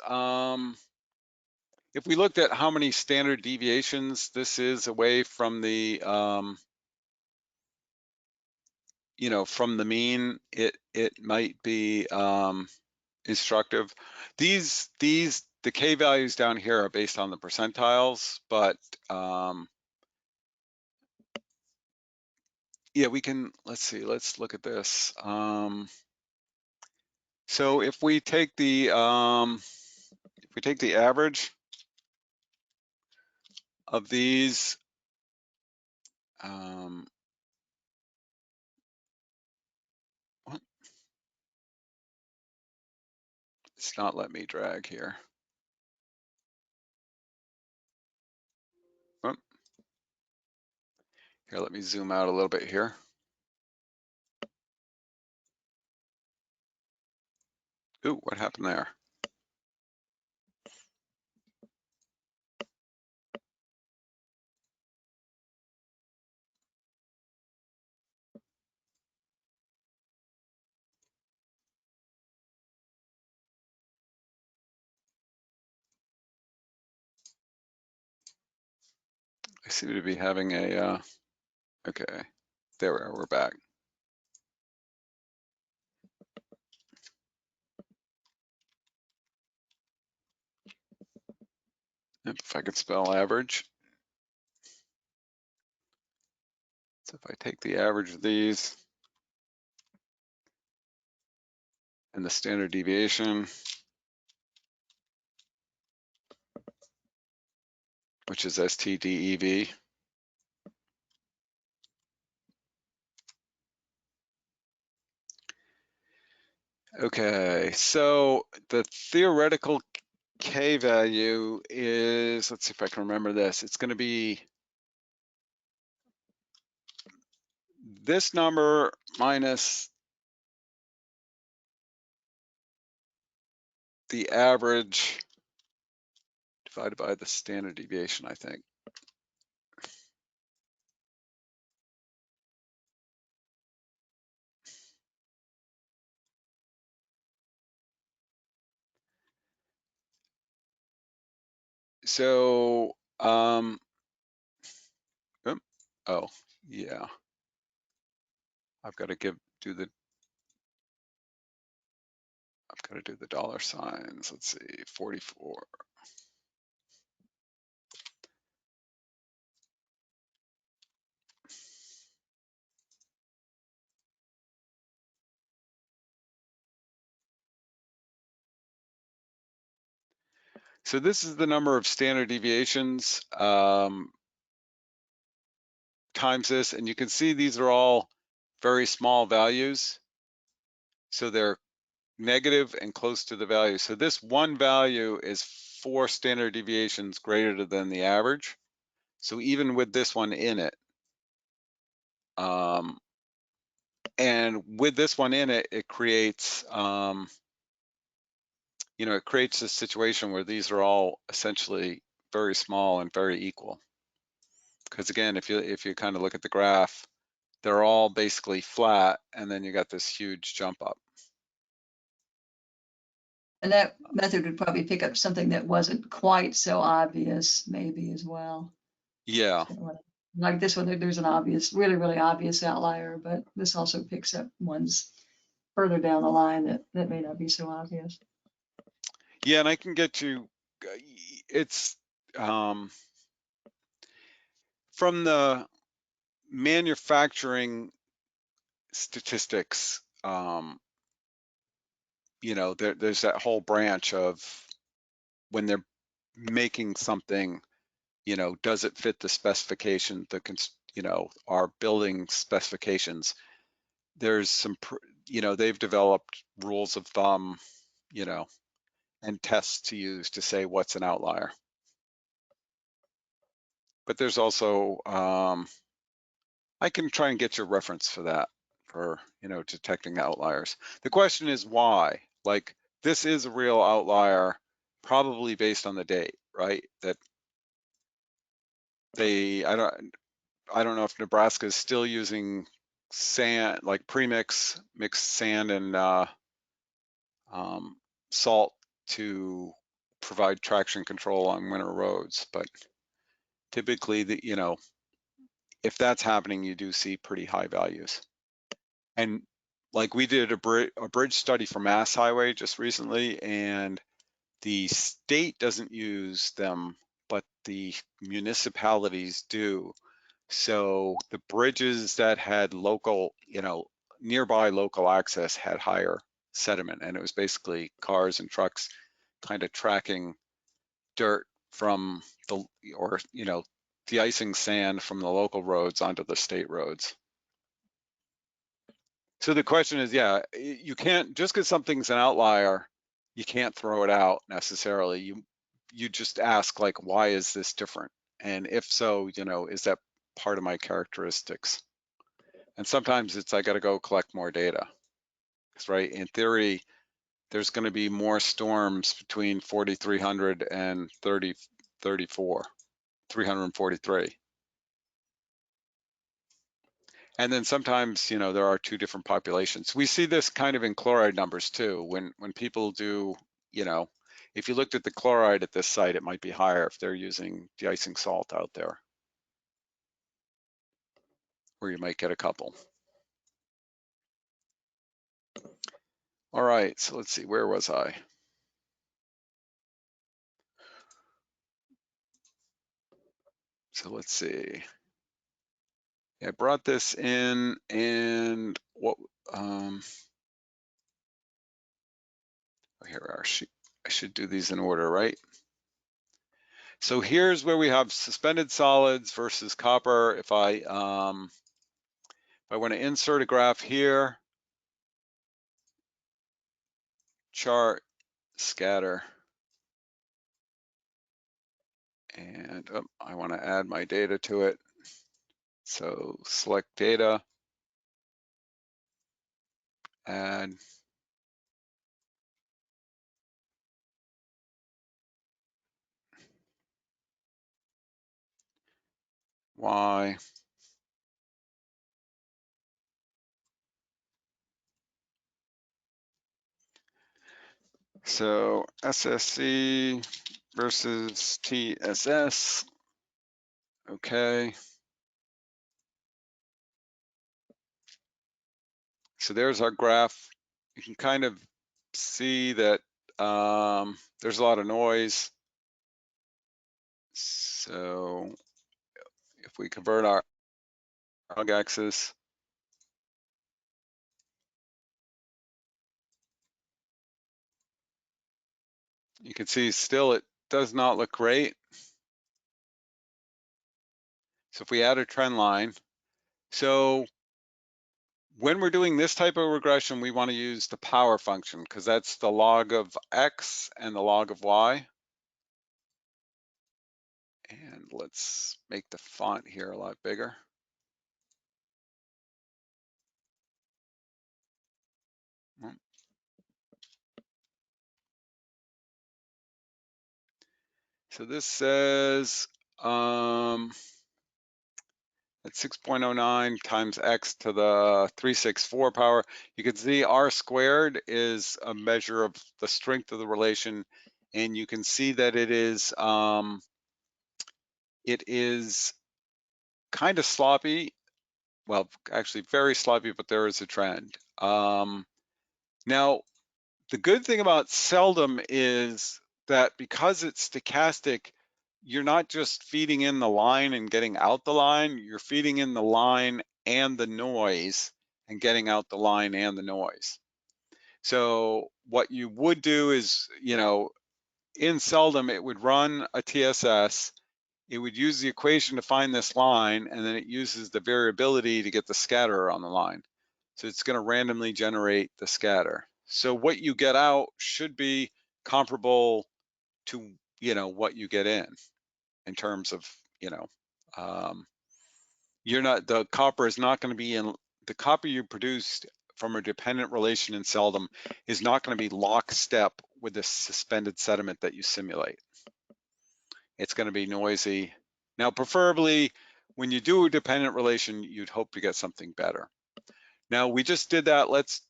if we looked at how many standard deviations this is away from the you know, from the mean, it might be instructive. The K values down here are based on the percentiles, but yeah, we can, let's see, let's look at this. So if we take the average of these, what? It's not letting me drag here. Oh. Here, let me zoom out a little bit here. Ooh, what happened there? I seem to be having a, okay, there we are, we're back. If I could spell average. So if I take the average of these and the standard deviation, which is STDEV, okay, so the theoretical K value is, let's see if I can remember this, it's going to be this number minus the average divided by the standard deviation, I think. So, oh, yeah. I've got to do the dollar signs. Let's see, 44. So this is the number of standard deviations times this, and you can see these are all very small values. So they're negative and close to the value. So this one value is 4 standard deviations greater than the average. So even with this one in it, and with this one in it, it creates, you know, it creates a situation where these are all essentially very small and very equal. Because again, if you kind of look at the graph, they're all basically flat, and then you got this huge jump up. And that method would probably pick up something that wasn't quite so obvious, maybe as well. Yeah. Like this one, there's an obvious, really, really obvious outlier, but this also picks up ones further down the line that may not be so obvious. Yeah, and I can get you, it's from the manufacturing statistics, you know, there's that whole branch of when they're making something, you know, does it fit the specification, you know, our building specifications? There's some, you know, they've developed rules of thumb, you know, and tests to use to say what's an outlier. But there's also, I can try and get your reference for that, for, you know, detecting outliers. The question is why? Like, this is a real outlier, probably based on the date, right? That I don't know if Nebraska is still using sand, like mixed sand and salt to provide traction control on winter roads, but typically, you know, if that's happening, you do see pretty high values. And like we did a bridge study for Mass Highway just recently, and the state doesn't use them, but the municipalities do. So the bridges that had local, nearby local access had higher sediment, and it was basically cars and trucks kind of tracking dirt from de-icing sand from the local roads onto the state roads. So the question is, yeah, you can't, just because something's an outlier, you can't throw it out necessarily. You just ask, like, why is this different? And if so, is that part of my characteristics? And sometimes it's, I got to go collect more data. Because, right, in theory, there's going to be more storms between 4,300 and 343. And then sometimes, there are two different populations. We see this kind of in chloride numbers too. When people do, if you looked at the chloride at this site, it might be higher if they're using de-icing salt out there, or you might get a couple. All right, so let's see, where was I? So let's see. I brought this in, and what, here are, I should do these in order, right? So here's where we have suspended solids versus copper. If I want to insert a graph here, chart, scatter, and I want to add my data to it. So select data, add, Y, so SSC versus TSS, okay. So there's our graph. You can kind of see that there's a lot of noise. So if we convert our log axis, you can see still it does not look great. So if we add a trend line, so when we're doing this type of regression, we want to use the power function because that's the log of X and the log of Y. And let's make the font here a lot bigger. So this says at 6.09 times X to the 364 power. You can see R squared is a measure of the strength of the relation. And you can see that it is kind of sloppy. Well, actually very sloppy, but there is a trend. Now, the good thing about SELDM is that because it's stochastic, you're not just feeding in the line and getting out the line, you're feeding in the line and the noise and getting out the line and the noise. So what you would do is, in SELDM, it would run a TSS, it would use the equation to find this line, and then it uses the variability to get the scatter on the line. So it's going to randomly generate the scatter. So what you get out should be comparable to, what you get in terms of, the copper is not going to be in, the copper you produced from a dependent relation in SELDM is not going to be lockstep with the suspended sediment that you simulate. It's going to be noisy. Now, preferably when you do a dependent relation, you'd hope to get something better. Now we just did that. Let's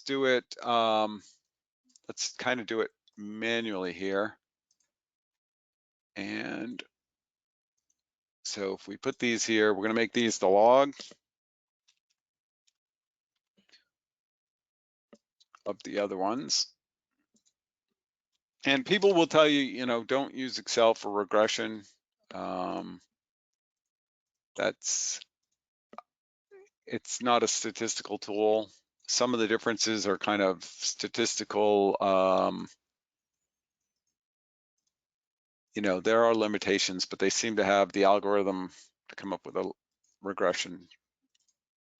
do it. Let's kind of do it manually here. And so if we put these here, we're going to make these the log. of the other ones. And people will tell you, you know, don't use Excel for regression. It's not a statistical tool. Some of the differences are kind of statistical. You know, there are limitations, but they seem to have the algorithm to come up with a regression.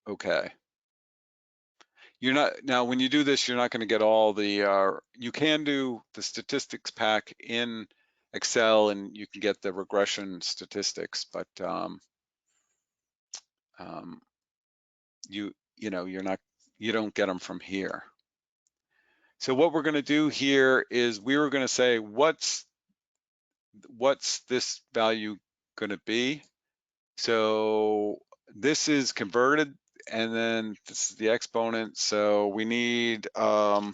Okay. You're not, now when you do this, you're not going to get all the, you can do the statistics pack in Excel and you can get the regression statistics, but you know, you don't get them from here. So what we're going to do here is we were going to say, what's this value going to be? So this is converted, and then this is the exponent. So we need log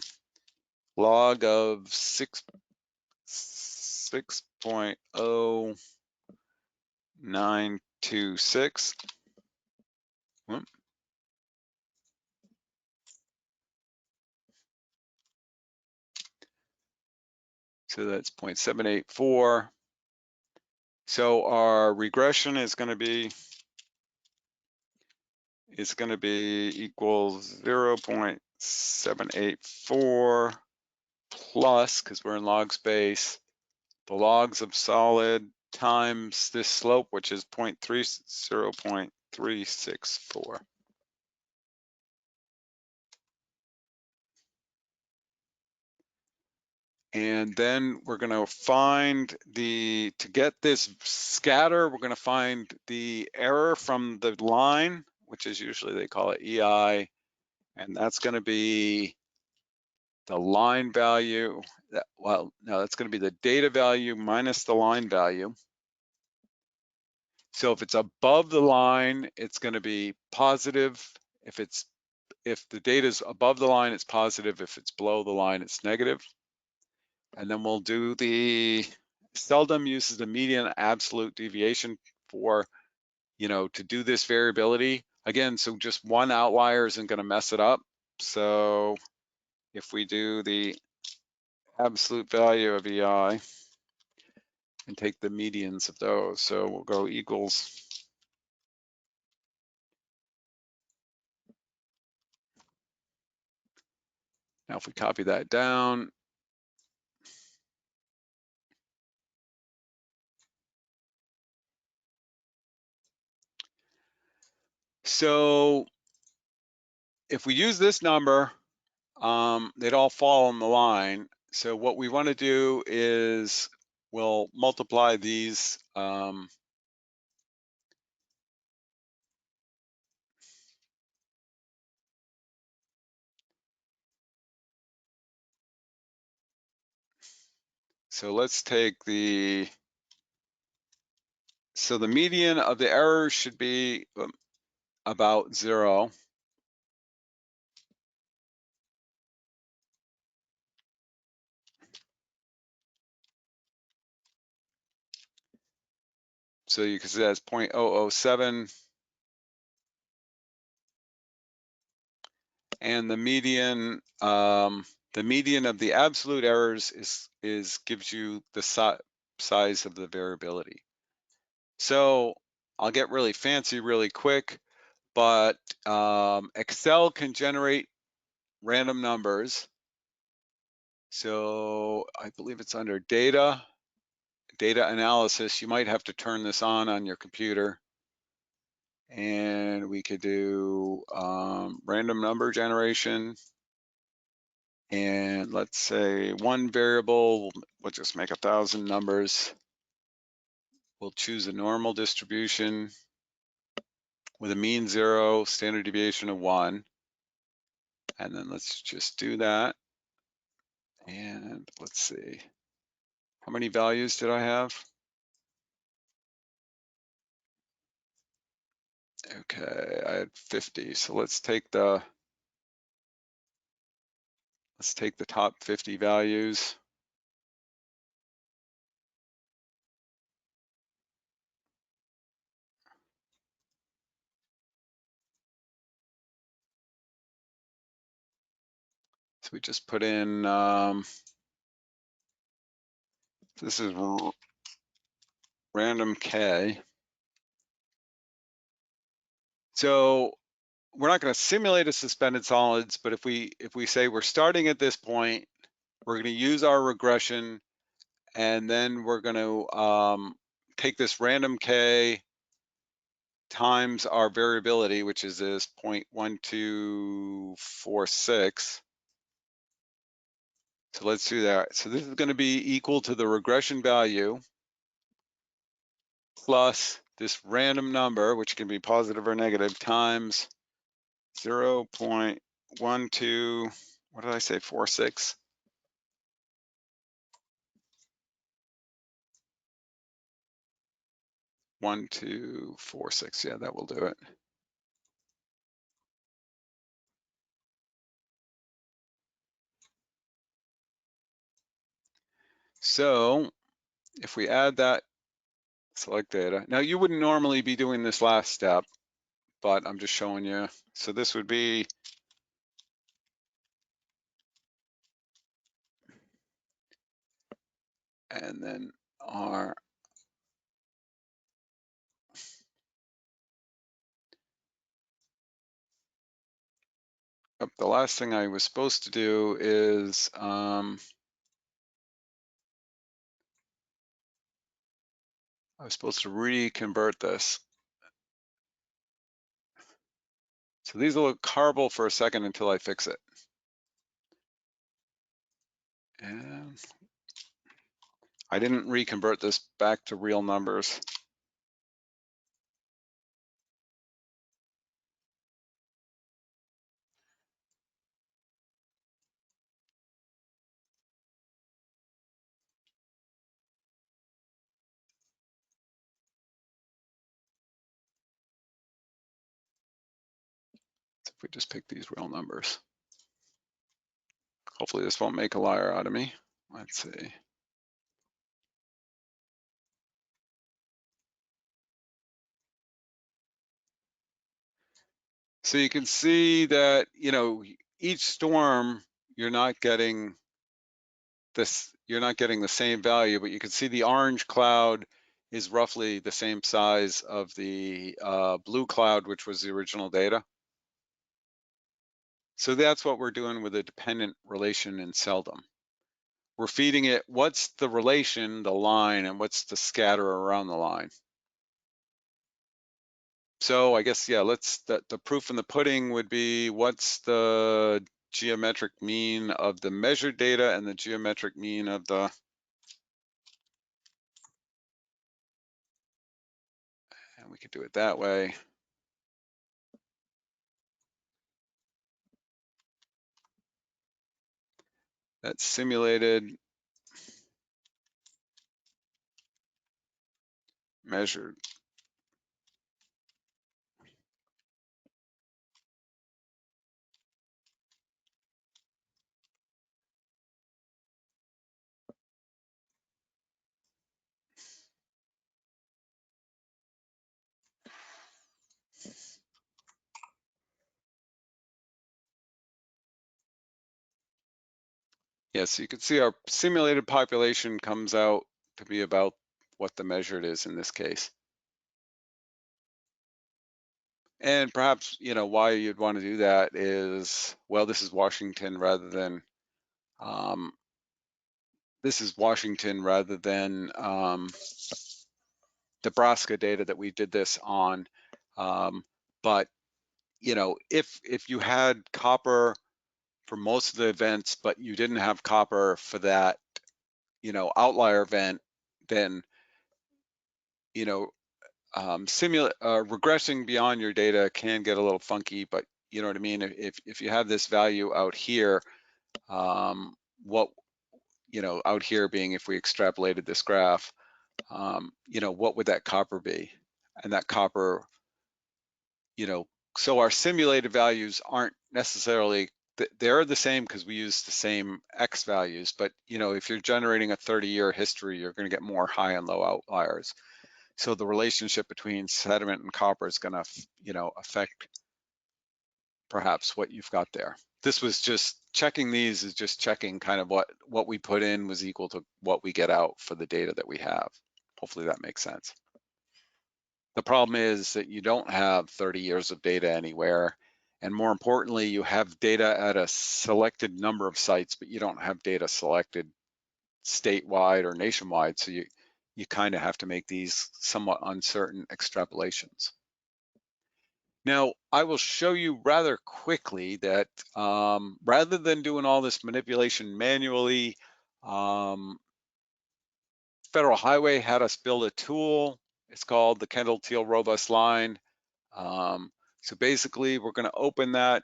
of 6.0926. So that's 0.784. So our regression is going to be equals 0.784 plus, because we're in log space, the logs of solid times this slope, which is 0.364. And then we're going to find to get this scatter, we're going to find the error from the line, which is usually they call it EI, and that's going to be the line value. Well, no, that's going to be the data value minus the line value. So if it's above the line, it's going to be positive. If the data is above the line, it's positive. If it's below the line, it's negative. And then we'll do the SELDM uses the median absolute deviation for, you know, to do this variability. Again, so just one outlier isn't going to mess it up. So if we do the absolute value of EI and take the medians of those, so we'll go equals. Now if we copy that down, so if we use this number, they'd all fall on the line. So what we want to do is we'll multiply these. So let's take so the median of the error should be about 0. So you can see that's 0.007. And the median of the absolute errors gives you the size of the variability. So I'll get really fancy really quick, but Excel can generate random numbers. So I believe it's under data analysis. You might have to turn this on your computer. And we could do random number generation. And let's say one variable, we'll just make 1,000 numbers. We'll choose a normal distribution with a mean 0, standard deviation of 1. And then let's just do that. And let's see, how many values did I have? Okay, I had 50. So let's take the top 50 values. So we just put in, this is random K. So we're not going to simulate a suspended solids, but if we say we're starting at this point, we're going to use our regression, and then we're going to take this random K times our variability, which is this 0.1246. So let's do that. So this is going to be equal to the regression value plus this random number, which can be positive or negative, times 0.12, what did I say, 46? One, 2, 4, 6. Yeah, that will do it. So if we add that, select data. Now you wouldn't normally be doing this last step, but I'm just showing you. So this would be and then our the last thing I was supposed to do is I was supposed to reconvert this. So these will look horrible for a second until I fix it. And I didn't reconvert this back to real numbers. So if we just pick these real numbers, hopefully this won't make a liar out of me. Let's see. So you can see that, you know, each storm, you're not getting this, you're not getting the same value, but you can see the orange cloud is roughly the same size of the blue cloud, which was the original data. So that's what we're doing with a dependent relation in SELDM. We're feeding it what's the relation, the line, and what's the scatter around the line. So I guess, yeah, the proof in the pudding would be what's the geometric mean of the measured data and the geometric mean of the, and we could do it that way. That's simulated, measured. Yeah, so you can see our simulated population comes out to be about what the measured is in this case. And perhaps, you know, why you'd want to do that is, well, this is Washington rather than Nebraska data that we did this on. But, you know, if you had copper for most of the events, but you didn't have copper for that, you know, outlier event, then, you know, regressing beyond your data can get a little funky, but you know what I mean? If you have this value out here, what, you know, out here being if we extrapolated this graph, you know, what would that copper be? And that copper, you know, so our simulated values aren't necessarily, they're the same because we use the same X values, but you know, if you're generating a 30-year history, you're going to get more high and low outliers. So the relationship between sediment and copper is going to, you know, affect perhaps what you've got there. this was just checking these is just checking kind of what we put in was equal to what we get out for the data that we have. Hopefully that makes sense. The problem is that you don't have 30 years of data anywhere. And more importantly, you have data at a selected number of sites, but you don't have data selected statewide or nationwide. So you kind of have to make these somewhat uncertain extrapolations. Now, I will show you rather quickly that rather than doing all this manipulation manually, Federal Highway had us build a tool. It's called the Kendall-Theil Robust Line. So basically, we're going to open that.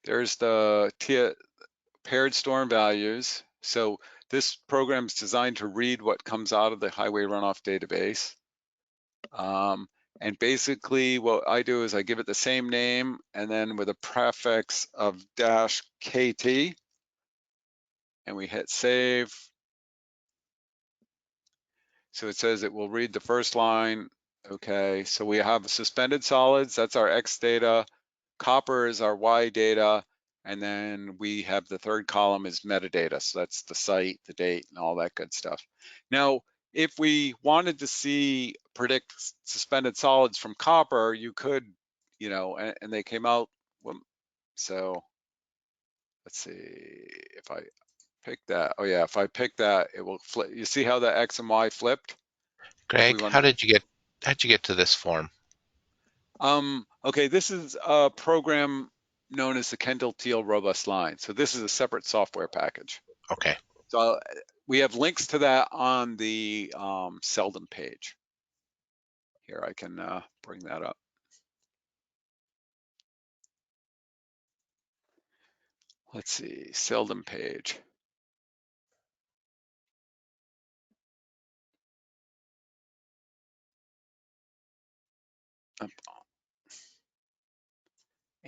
There's the paired storm values. So this program is designed to read what comes out of the Highway Runoff Database. And basically what I do is I give it the same name and then with a prefix of -KT, and we hit save. So it says it will read the first line. Okay, so we have suspended solids, that's our X data. Copper is our Y data. And then we have the third column is metadata. So that's the site, the date, and all that good stuff. Now, if we wanted to predict suspended solids from copper, you could, you know, and they came out. So let's see if I pick that. Oh yeah, if I pick that, it will flip. You see how the X and Y flipped? Greg, how'd you get to this form? Okay, this is a program known as the Kendall-Theil Robust Line. So this is a separate software package. Okay. So we have links to that on the SELDM page. Here, I can bring that up. Let's see, SELDM page.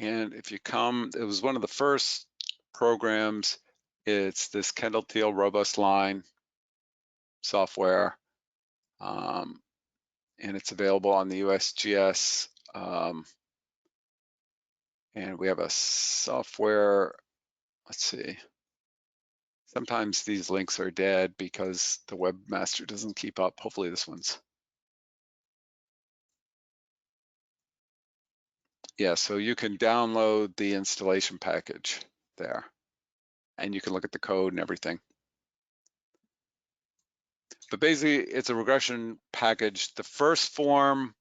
And if you come, it was one of the first programs. It's this Kendall-Theil Robust Line software. And it's available on the USGS. And we have a software, let's see. Sometimes these links are dead because the webmaster doesn't keep up. Hopefully this one's. Yeah, so you can download the installation package there and you can look at the code and everything. But basically it's a regression package. The first form,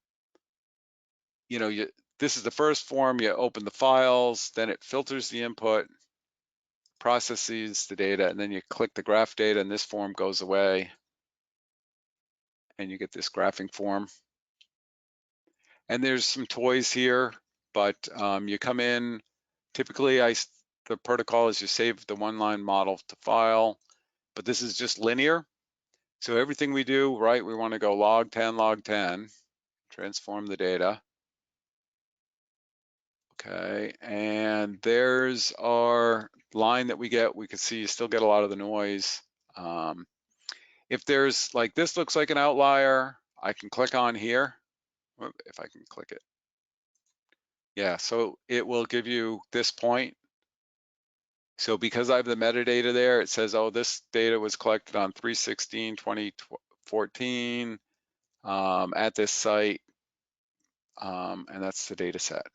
you know, this is the first form, you open the files, then it filters the input, processes the data, and then you click the graph data and this form goes away and you get this graphing form. And there's some toys here, but you come in, typically the protocol is you save the one-line model to file, but this is just linear. So everything we do, right, we want to go log 10, transform the data. Okay, and there's our line that we get. We can see you still get a lot of the noise. If there's like, this looks like an outlier, I can click on here, if I can click it. Yeah, so it will give you this point. So because I have the metadata there, it says, oh, this data was collected on 3/16/2014 at this site, and that's the data set.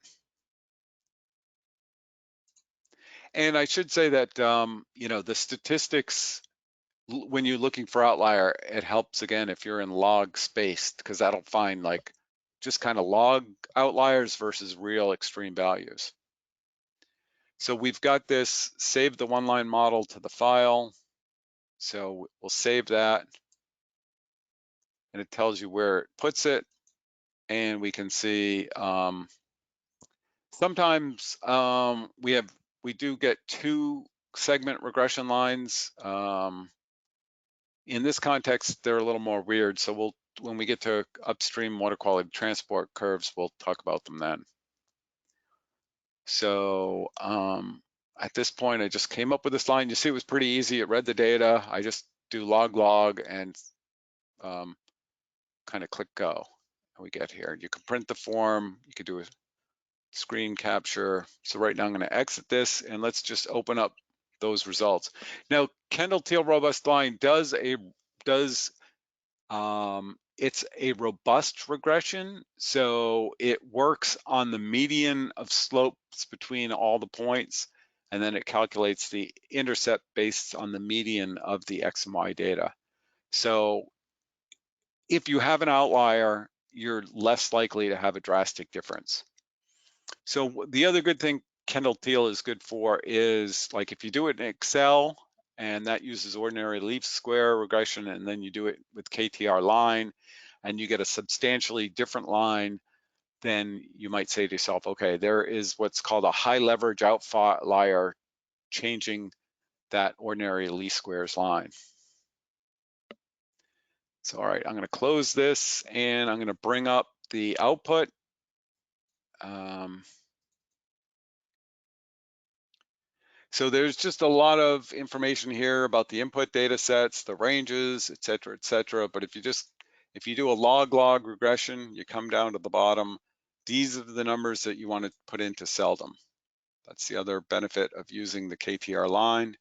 And I should say that, you know, the statistics, when you're looking for outlier, it helps again if you're in log space, because that'll find like just kind of log outliers versus real extreme values. So we've got this, save the one-line model to the file. So we'll save that. And it tells you where it puts it. And we can see sometimes we do get 2 segment regression lines. In this context, they're a little more weird. So when we get to upstream water quality transport curves, we'll talk about them then. So at this point, I just came up with this line. You see, it was pretty easy. It read the data. I just do log and kind of click go. And we get here. You can print the form. You could do screen capture. So right now I'm going to exit this and let's just open up those results. Now, Kendall-Theil robust line it's a robust regression, so it works on the median of slopes between all the points, and then it calculates the intercept based on the median of the X and Y data. So if you have an outlier, you're less likely to have a drastic difference. So the other good thing Kendall-Theil is good for is, like, if you do it in Excel, and that uses ordinary least square regression, and then you do it with KTRLine, and you get a substantially different line, then you might say to yourself, okay, there is what's called a high leverage outlier changing that ordinary least squares line. So, all right, I'm going to close this, and I'm going to bring up the output. So there's just a lot of information here about the input data sets, the ranges, et cetera, but if you do a log regression, you come down to the bottom, these are the numbers that you want to put into SELDM. That's the other benefit of using the KTRLine.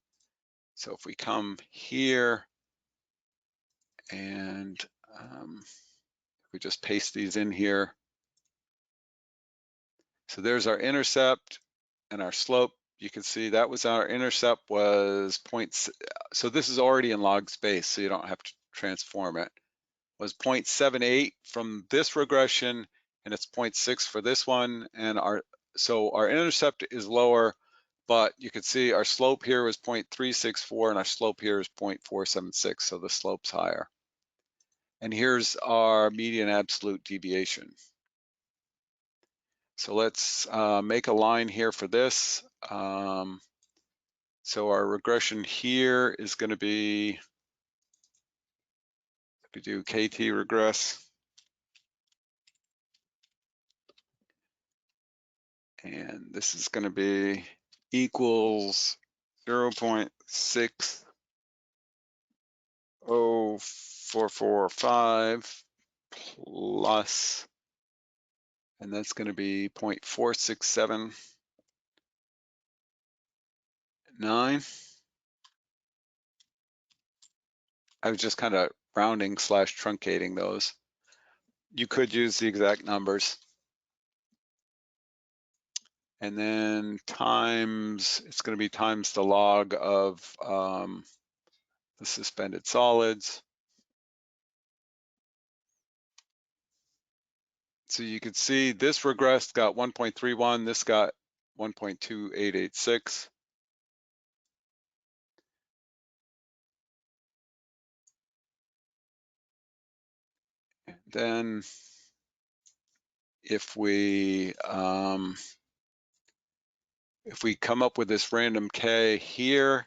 So if we come here and we just paste these in here. So there's our intercept and our slope. You can see that was our intercept was so this is already in log space, so you don't have to transform it. Was 0.78 from this regression, and it's 0.6 for this one. And so our intercept is lower, but you can see our slope here was 0.364, and our slope here is 0.476, so the slope's higher. And here's our median absolute deviation. So let's make a line here for this. So our regression here is going to be, we do KT regress. And this is going to be equals 0.60445 plus, and that's going to be 0.4679. I was just kind of rounding / truncating those. You could use the exact numbers. And then times, it's going to be times the log of the suspended solids. So you can see this regressed got 1.31, this got 1.2886. Then if we come up with this random K here,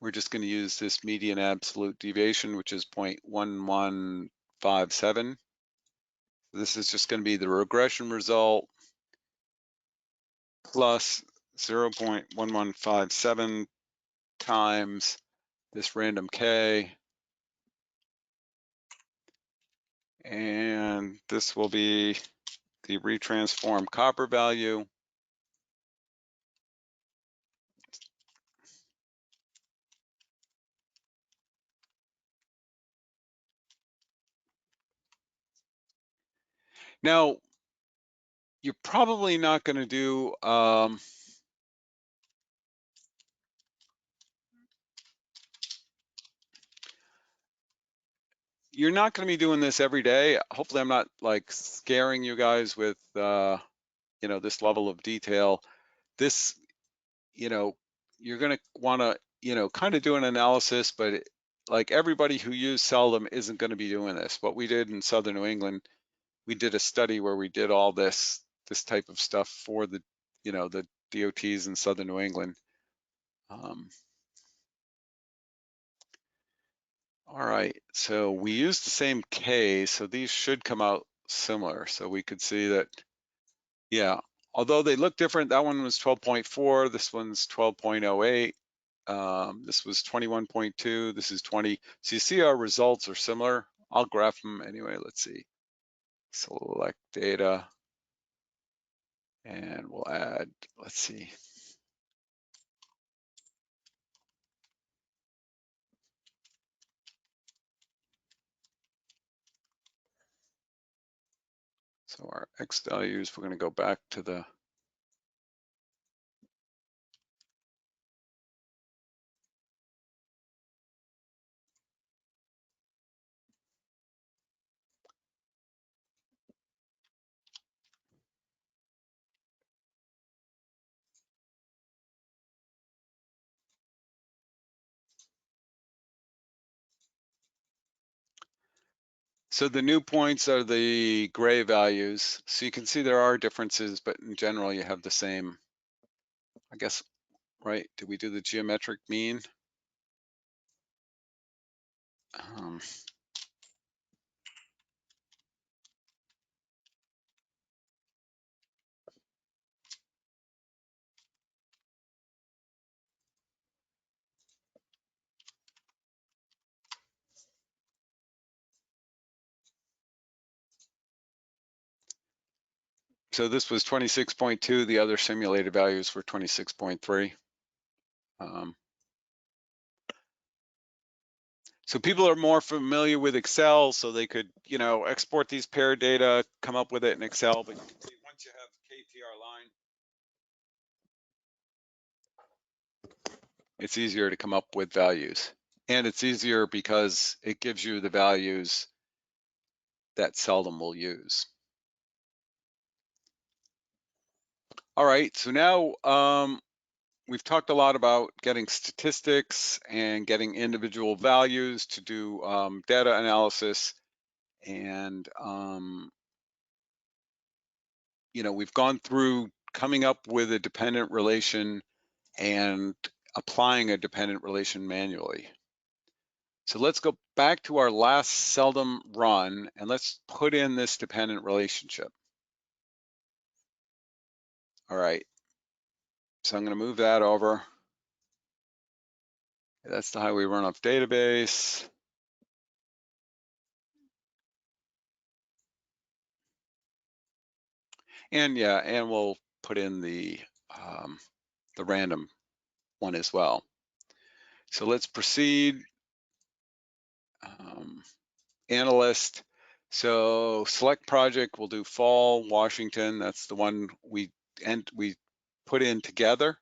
we're just going to use this median absolute deviation, which is 0.1157. This is just going to be the regression result plus 0.1157 times this random K. And this will be the retransformed copper value. Now, you're probably not going to do you're not going to be doing this every day. Hopefully I'm not like scaring you guys with you know, this level of detail. This, you know, you're going to want to, you know, kind of do an analysis, but like everybody who used SELDM isn't going to be doing this. What we did in Southern New England, we did a study where we did all this type of stuff for the, you know, the DOTs in Southern New England. All right, so we used the same K, so these should come out similar. So we could see that, yeah, although they look different, that one was 12.4, this one's 12.08, this was 21.2, this is 20. So you see our results are similar. I'll graph them anyway, let's see. Select data. And we'll add, let's see. So our X values, we're going to go back to the So the new points are the gray values. So you can see there are differences, but in general, you have the same, I guess, right? Did we do the geometric mean? So this was 26.2. The other simulated values were 26.3. So people are more familiar with Excel, so they could, you know, export these paired data, come up with it in Excel. But you can see once you have KTRLine, it's easier to come up with values. And it's easier because it gives you the values that SELDM will use. All right, so now we've talked a lot about getting statistics and getting individual values to do data analysis. And, you know, we've gone through coming up with a dependent relation and applying a dependent relation manually. So let's go back to our last SELDM run and let's put in this dependent relationship. All right, so I'm gonna move that over. That's the Highway Runoff Database. And yeah, and we'll put in the random one as well. So let's proceed. Analyst. So select project, we'll do Fall, Washington. That's the one we put in together.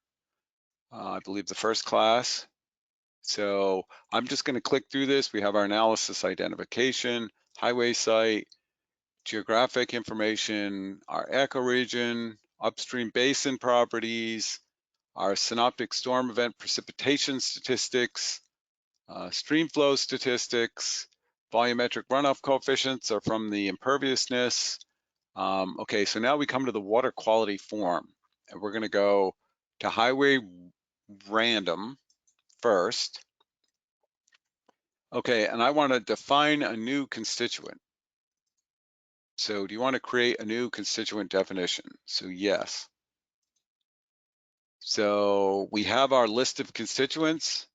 I believe the first class. So I'm just going to click through this. We have our analysis identification, highway site, geographic information, our ecoregion, upstream basin properties, our synoptic storm event precipitation statistics, stream flow statistics, volumetric runoff coefficients are from the imperviousness. Okay, so now we come to the water quality form, and we're going to go to highway random first. Okay, and I want to define a new constituent. So do you want to create a new constituent definition? So yes. So we have our list of constituents,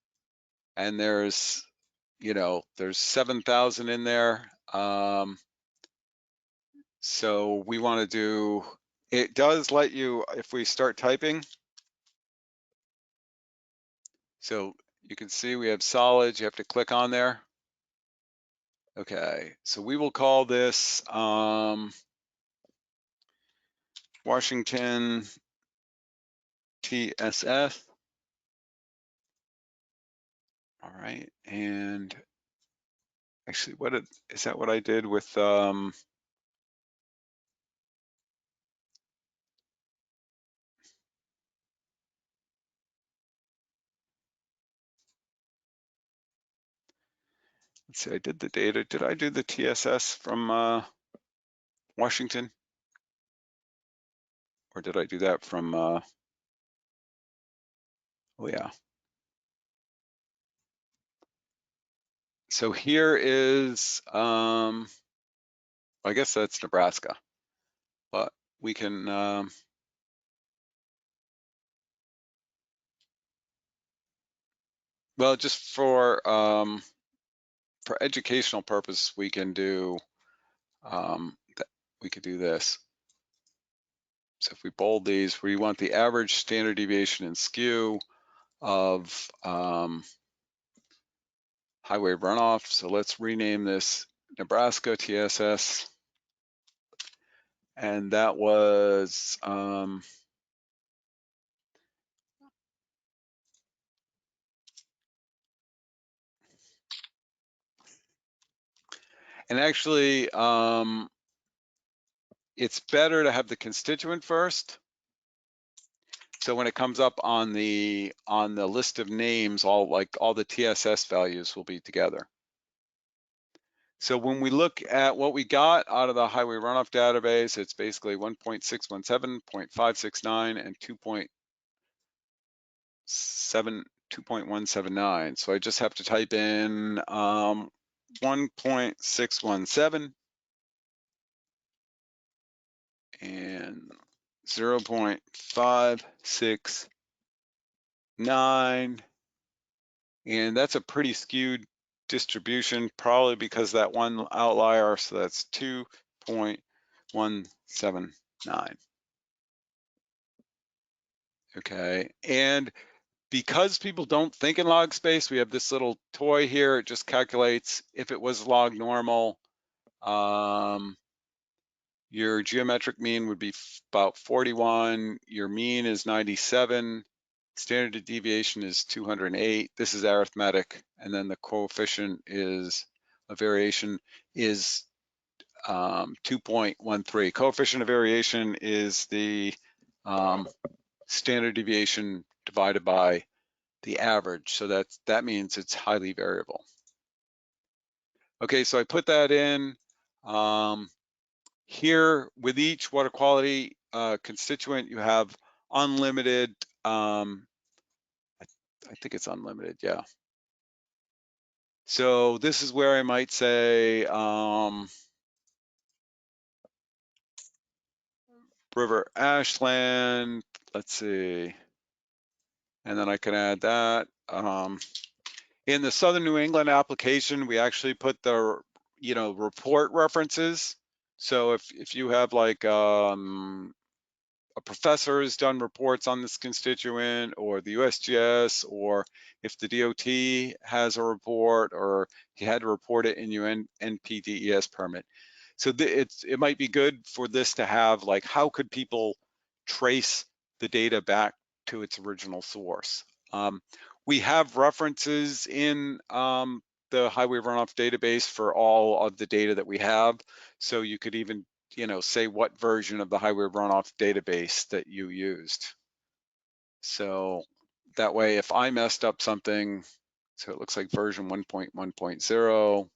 and there's, you know, there's 7,000 in there. So we want to do, it does let you, if we start typing, so you can see we have solids, you have to click on there. Okay, so we will call this Washington TSF. All right, and actually, is that what I did with, let's see, I did the data. Did I do the TSS from Washington? Or did I do that from, oh yeah. So here is, I guess that's Nebraska, but we can, well, just for educational purpose, we can do, we could do this. So if we bold these, we want the average standard deviation and skew of highway runoff. So let's rename this Nebraska TSS. And that was, and actually, it's better to have the constituent first. So when it comes up on the list of names, all the TSS values will be together. So when we look at what we got out of the highway runoff database, it's basically 1.617, 0.569, and 2.179. So I just have to type in 1.617 and 0.569, and that's a pretty skewed distribution, probably because that one outlier, so that's 2.179. Okay, and because people don't think in log space, we have this little toy here. It just calculates if it was log normal. Your geometric mean would be about 41. Your mean is 97. Standard deviation is 208. This is arithmetic, and then the coefficient is a variation is 2.13. Coefficient of variation is the standard deviation divided by the average. So that means it's highly variable. Okay, so I put that in. Here with each water quality constituent, you have unlimited, I think it's unlimited, yeah. So this is where I might say river ashland, let's see, and then I can add that. In the Southern New England application, we actually put the report references. So if you have like a professor has done reports on this constituent, or the USGS, or if the DOT has a report, or he had to report it in your NPDES permit. So it might be good for this to have, like, how could people trace the data back to its original source? We have references in the highway runoff database for all of the data that we have. So you could even, say what version of the highway runoff database that you used. So that way, if I messed up something, so it looks like version 1.1.0,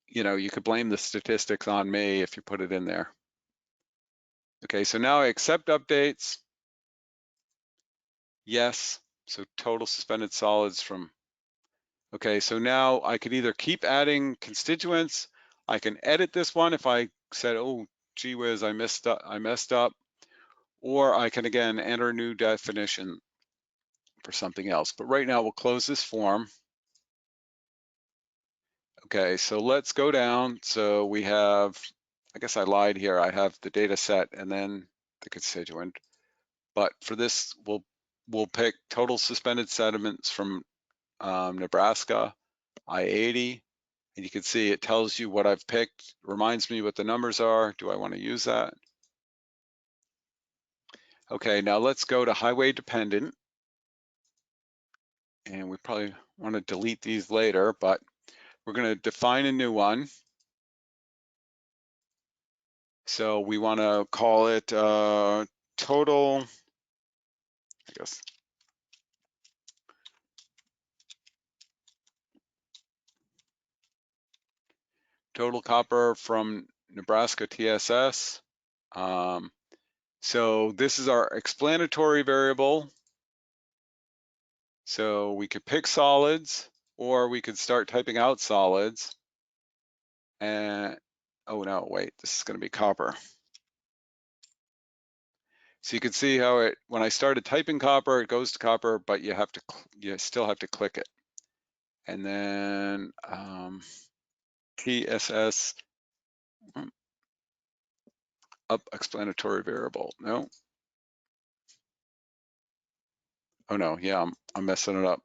you could blame the statistics on me if you put it in there. Okay, so now I accept updates. Yes, so total suspended solids from, okay, so now I could either keep adding constituents, I can edit this one if I said, oh, gee whiz, I messed up, or I can again enter a new definition for something else. But right now we'll close this form. Okay, so let's go down. So we have, I guess I lied here. I have the data set and then the constituent. But for this, we'll pick total suspended sediments from Nebraska, I-80. And you can see it tells you what I've picked, reminds me what the numbers are. Do I want to use that? Okay, now let's go to highway dependent. And we probably want to delete these later, but we're going to define a new one. So we want to call it total, I guess. Total copper from Nebraska TSS. So this is our explanatory variable. So we could pick solids, or we could start typing out solids. And, oh no, wait, this is going to be copper. So you can see how when I started typing copper, it goes to copper, but you still have to click it. and then TSS up explanatory variable. No. Oh no, yeah, I'm messing it up.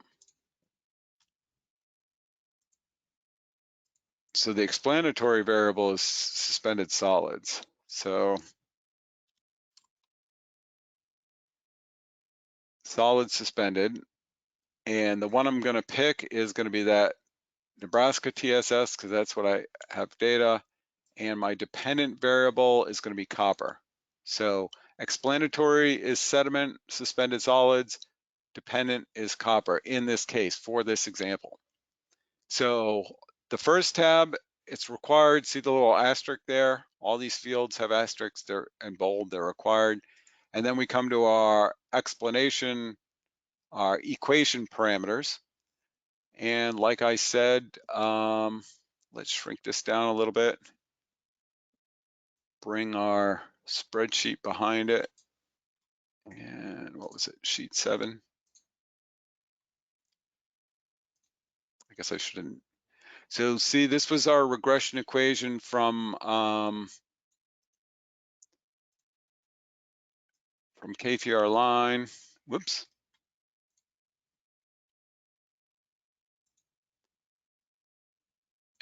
So the explanatory variable is suspended solids. So solids suspended, and the one I'm going to pick is going to be that Nebraska TSS because that's what I have data, and my dependent variable is going to be copper. So explanatory is sediment, suspended solids, dependent is copper in this case for this example. So the first tab, it's required. See the little asterisk there? All these fields have asterisks, they're in bold, they're required. And then we come to our explanation, our equation parameters. And like I said, let's shrink this down a little bit. Bring our spreadsheet behind it. And what was it, sheet 7? I guess I shouldn't. So see, this was our regression equation from KTRLine. Whoops.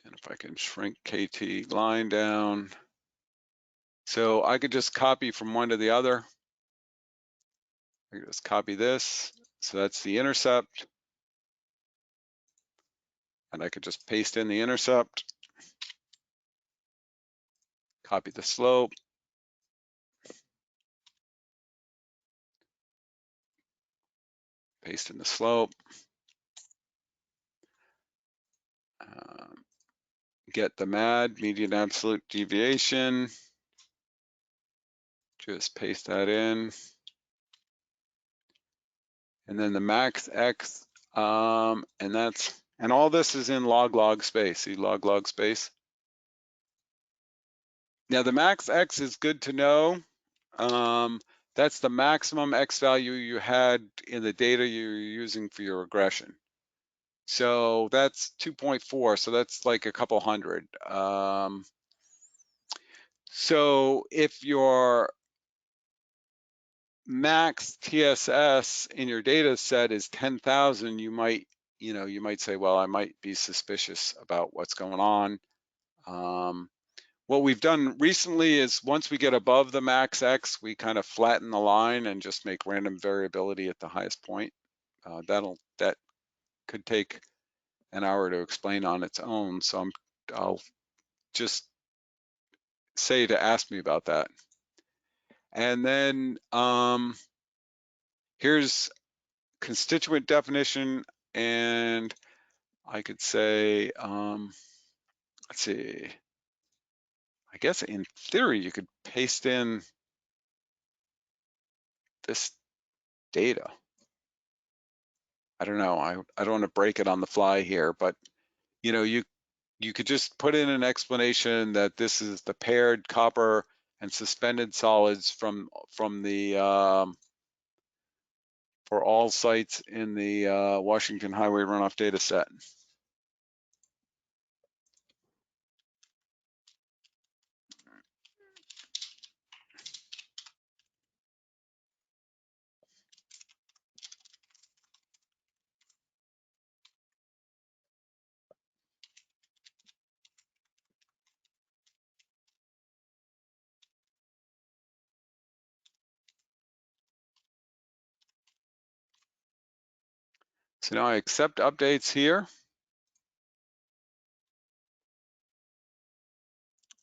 And if I can shrink KTRLine down. So I could just copy from one to the other. I could just copy this. So that's the intercept. And I could just paste in the intercept. Copy the slope. Paste in the slope. Get the MAD, median absolute deviation. Just paste that in. And then the max X, and all this is in log space. See log space. Now the max X is good to know. That's the maximum X value you had in the data you're using for your regression. So that's 2.4, so that's like a couple hundred. So if your max TSS in your data set is 10,000, you might say, well, I might be suspicious about what's going on. What we've done recently is once we get above the max X, we kind of flatten the line and just make random variability at the highest point. That could take an hour to explain on its own. So I'll just say to ask me about that. And then here's constituent definition, and I could say, let's see, I guess in theory you could paste in this data. I don't know, I don't want to break it on the fly here, but you could just put in an explanation that this is the paired copper and suspended solids from the for all sites in the Washington Highway Runoff data set. So now I accept updates here.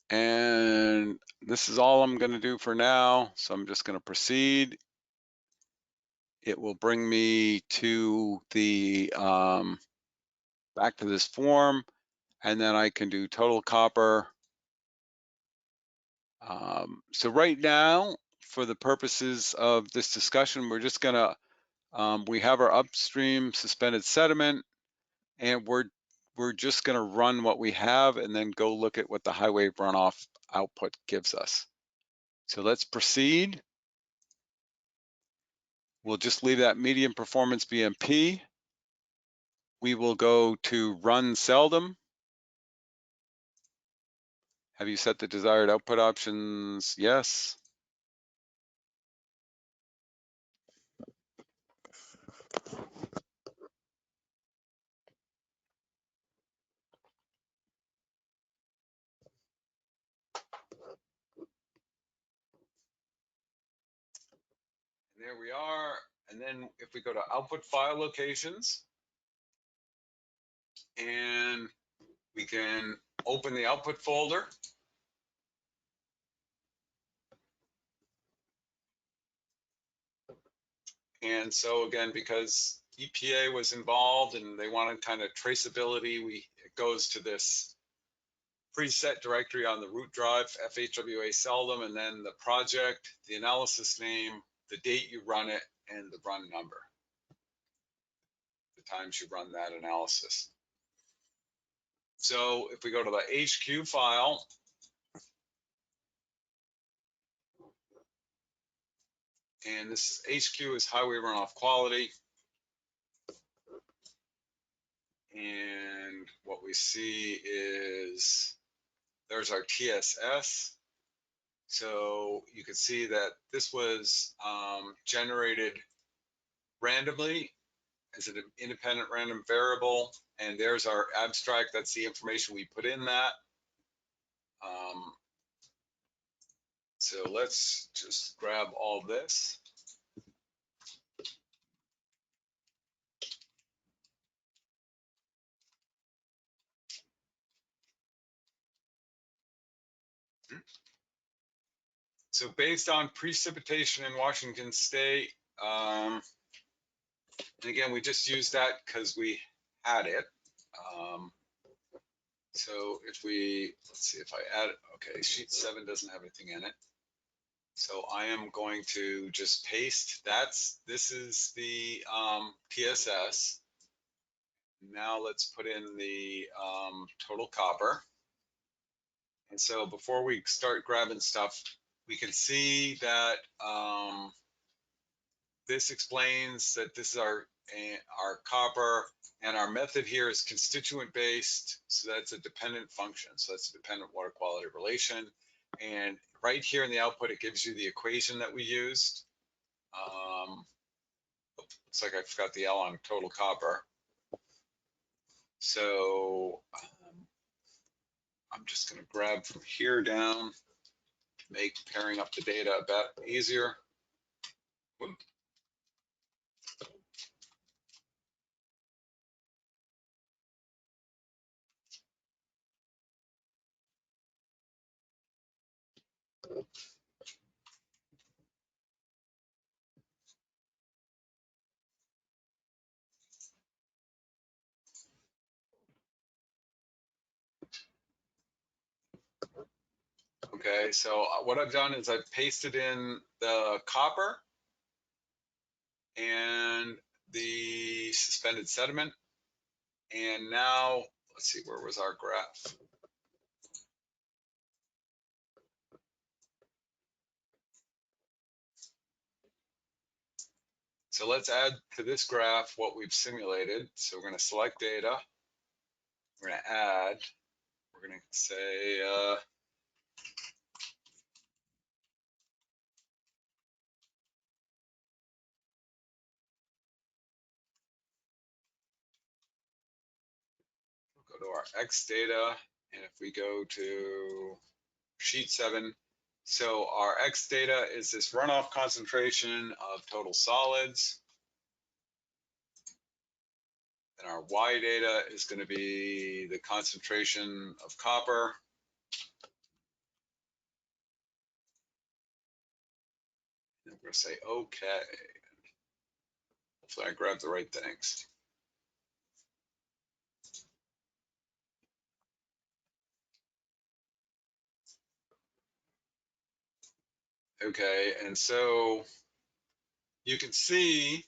And this is all I'm going to do for now. So I'm just going to proceed. It will bring me to the back to this form, and then I can do total copper. So right now, for the purposes of this discussion, we're just gonna, we have our upstream suspended sediment, and we're just gonna run what we have and then go look at what the highway runoff output gives us. So let's proceed. We'll just leave that median performance BMP. we will go to run SELDM. Have you set the desired output options? Yes. And there we are. And then if we go to output file locations, and we can open the output folder. And so again, because EPA was involved and they wanted kind of traceability, it goes to this preset directory on the root drive, FHWA SELDM, and then the project, the analysis name, the date you run it, and the run number, the times you run that analysis. So if we go to the HQ file, and this is HQ is highway runoff quality. And what we see is there's our TSS. So you can see that this was generated randomly as an independent random variable. And there's our abstract. That's the information we put in that. So let's just grab all this. So based on precipitation in Washington State, and again, we just used that because we had it. So if we, let's see if I add, okay, sheet 7 doesn't have anything in it. So I am going to just paste, this is the TSS. Now let's put in the total copper. And so before we start grabbing stuff, we can see that this explains that this is our copper, and our method here is constituent based. So that's a dependent function. So that's a dependent water quality relation. And right here in the output, it gives you the equation that we used. Looks like I forgot the L on total copper. So I'm just going to grab from here down to make pairing up the data a bit easier. Whoop. Okay, so what I've done is I've pasted in the copper and the suspended sediment. And now, let's see, where was our graph? So let's add to this graph what we've simulated. So we're going to select data. We're going to add. We're going to say, go to our X data. And if we go to sheet 7, so our X data is this runoff concentration of total solids. And our Y data is going to be the concentration of copper. And we're going to say, okay. Hopefully I grabbed the right things. Okay, and so you can see,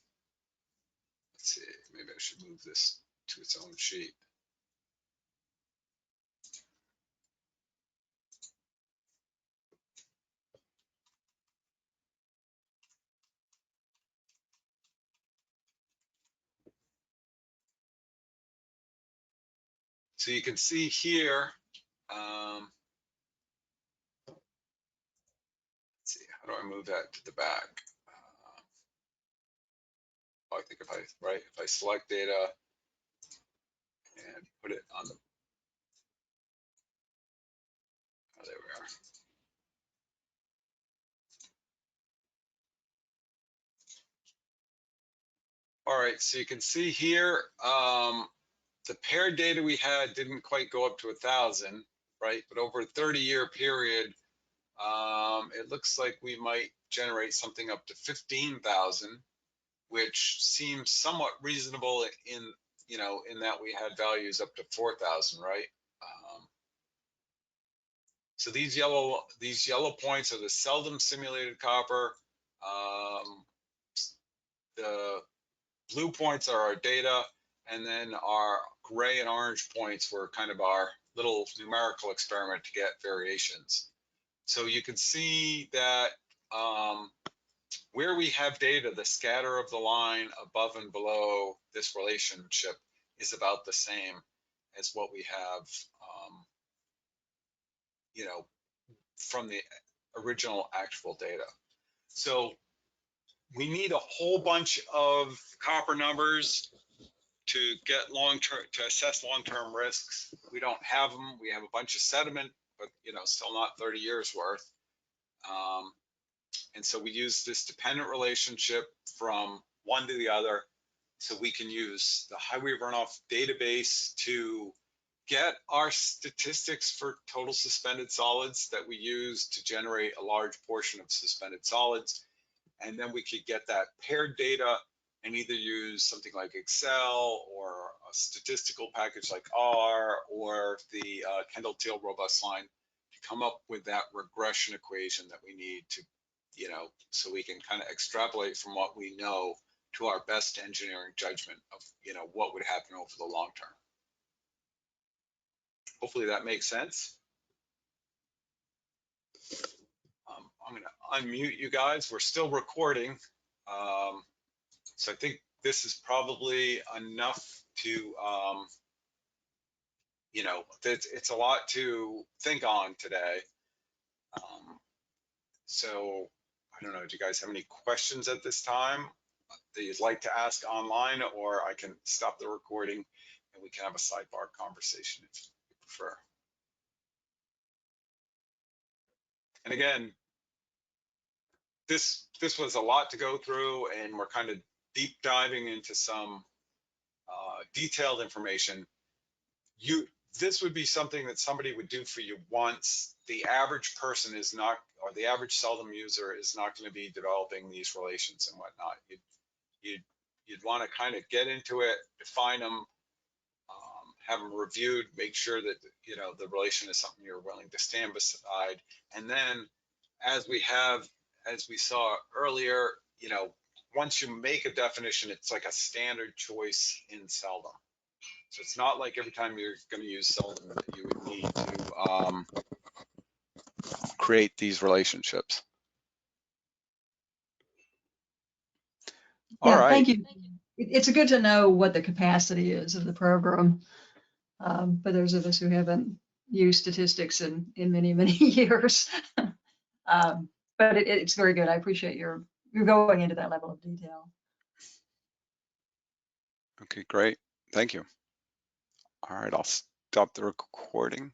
let's see, maybe I should move this to its own sheet. So you can see here, let's see, how do I move that to the back? I think if I select data and put it on the, oh, there we are. All right, so you can see here, the paired data we had didn't quite go up to 1,000, right? But over a 30-year period, it looks like we might generate something up to 15,000, which seems somewhat reasonable in, in that we had values up to 4,000, right? So these yellow points are the SELDM simulated copper. The blue points are our data, and then our gray and orange points were kind of our little numerical experiment to get variations. So you can see that where we have data, the scatter of the line above and below this relationship is about the same as what we have, from the original actual data. So we need a whole bunch of copper numbers to get to assess long-term risks. We don't have them. We have a bunch of sediment, but still not 30 years worth. And so we use this dependent relationship from one to the other. So we can use the Highway Runoff Database to get our statistics for total suspended solids that we use to generate a large portion of suspended solids. And then we could get that paired data and either use something like Excel or a statistical package like R or the Kendall-Theil robust line to come up with that regression equation that we need to, so we can kind of extrapolate from what we know to our best engineering judgment of, what would happen over the long term. Hopefully that makes sense. I'm going to unmute you guys. We're still recording. So I think this is probably enough to, it's a lot to think on today. So I don't know, do you guys have any questions at this time that you'd like to ask online, or I can stop the recording and we can have a sidebar conversation if you prefer. And again, this was a lot to go through, and we're kind of deep diving into some detailed information. This would be something that somebody would do for you once. The average person is not, or the average SELDM user is not going to be developing these relations and whatnot. You'd want to kind of get into it, define them, have them reviewed, make sure that the relation is something you're willing to stand beside, and then as we saw earlier, once you make a definition, it's like a standard choice in SELDM. So it's not like every time you're going to use SELDM that you would need to create these relationships. Yeah, all right. thank you. It's good to know what the capacity is of the program. For those of us who haven't used statistics in many, many years. But it's very good. I appreciate you're going into that level of detail. Okay, great. Thank you. All right, I'll stop the recording.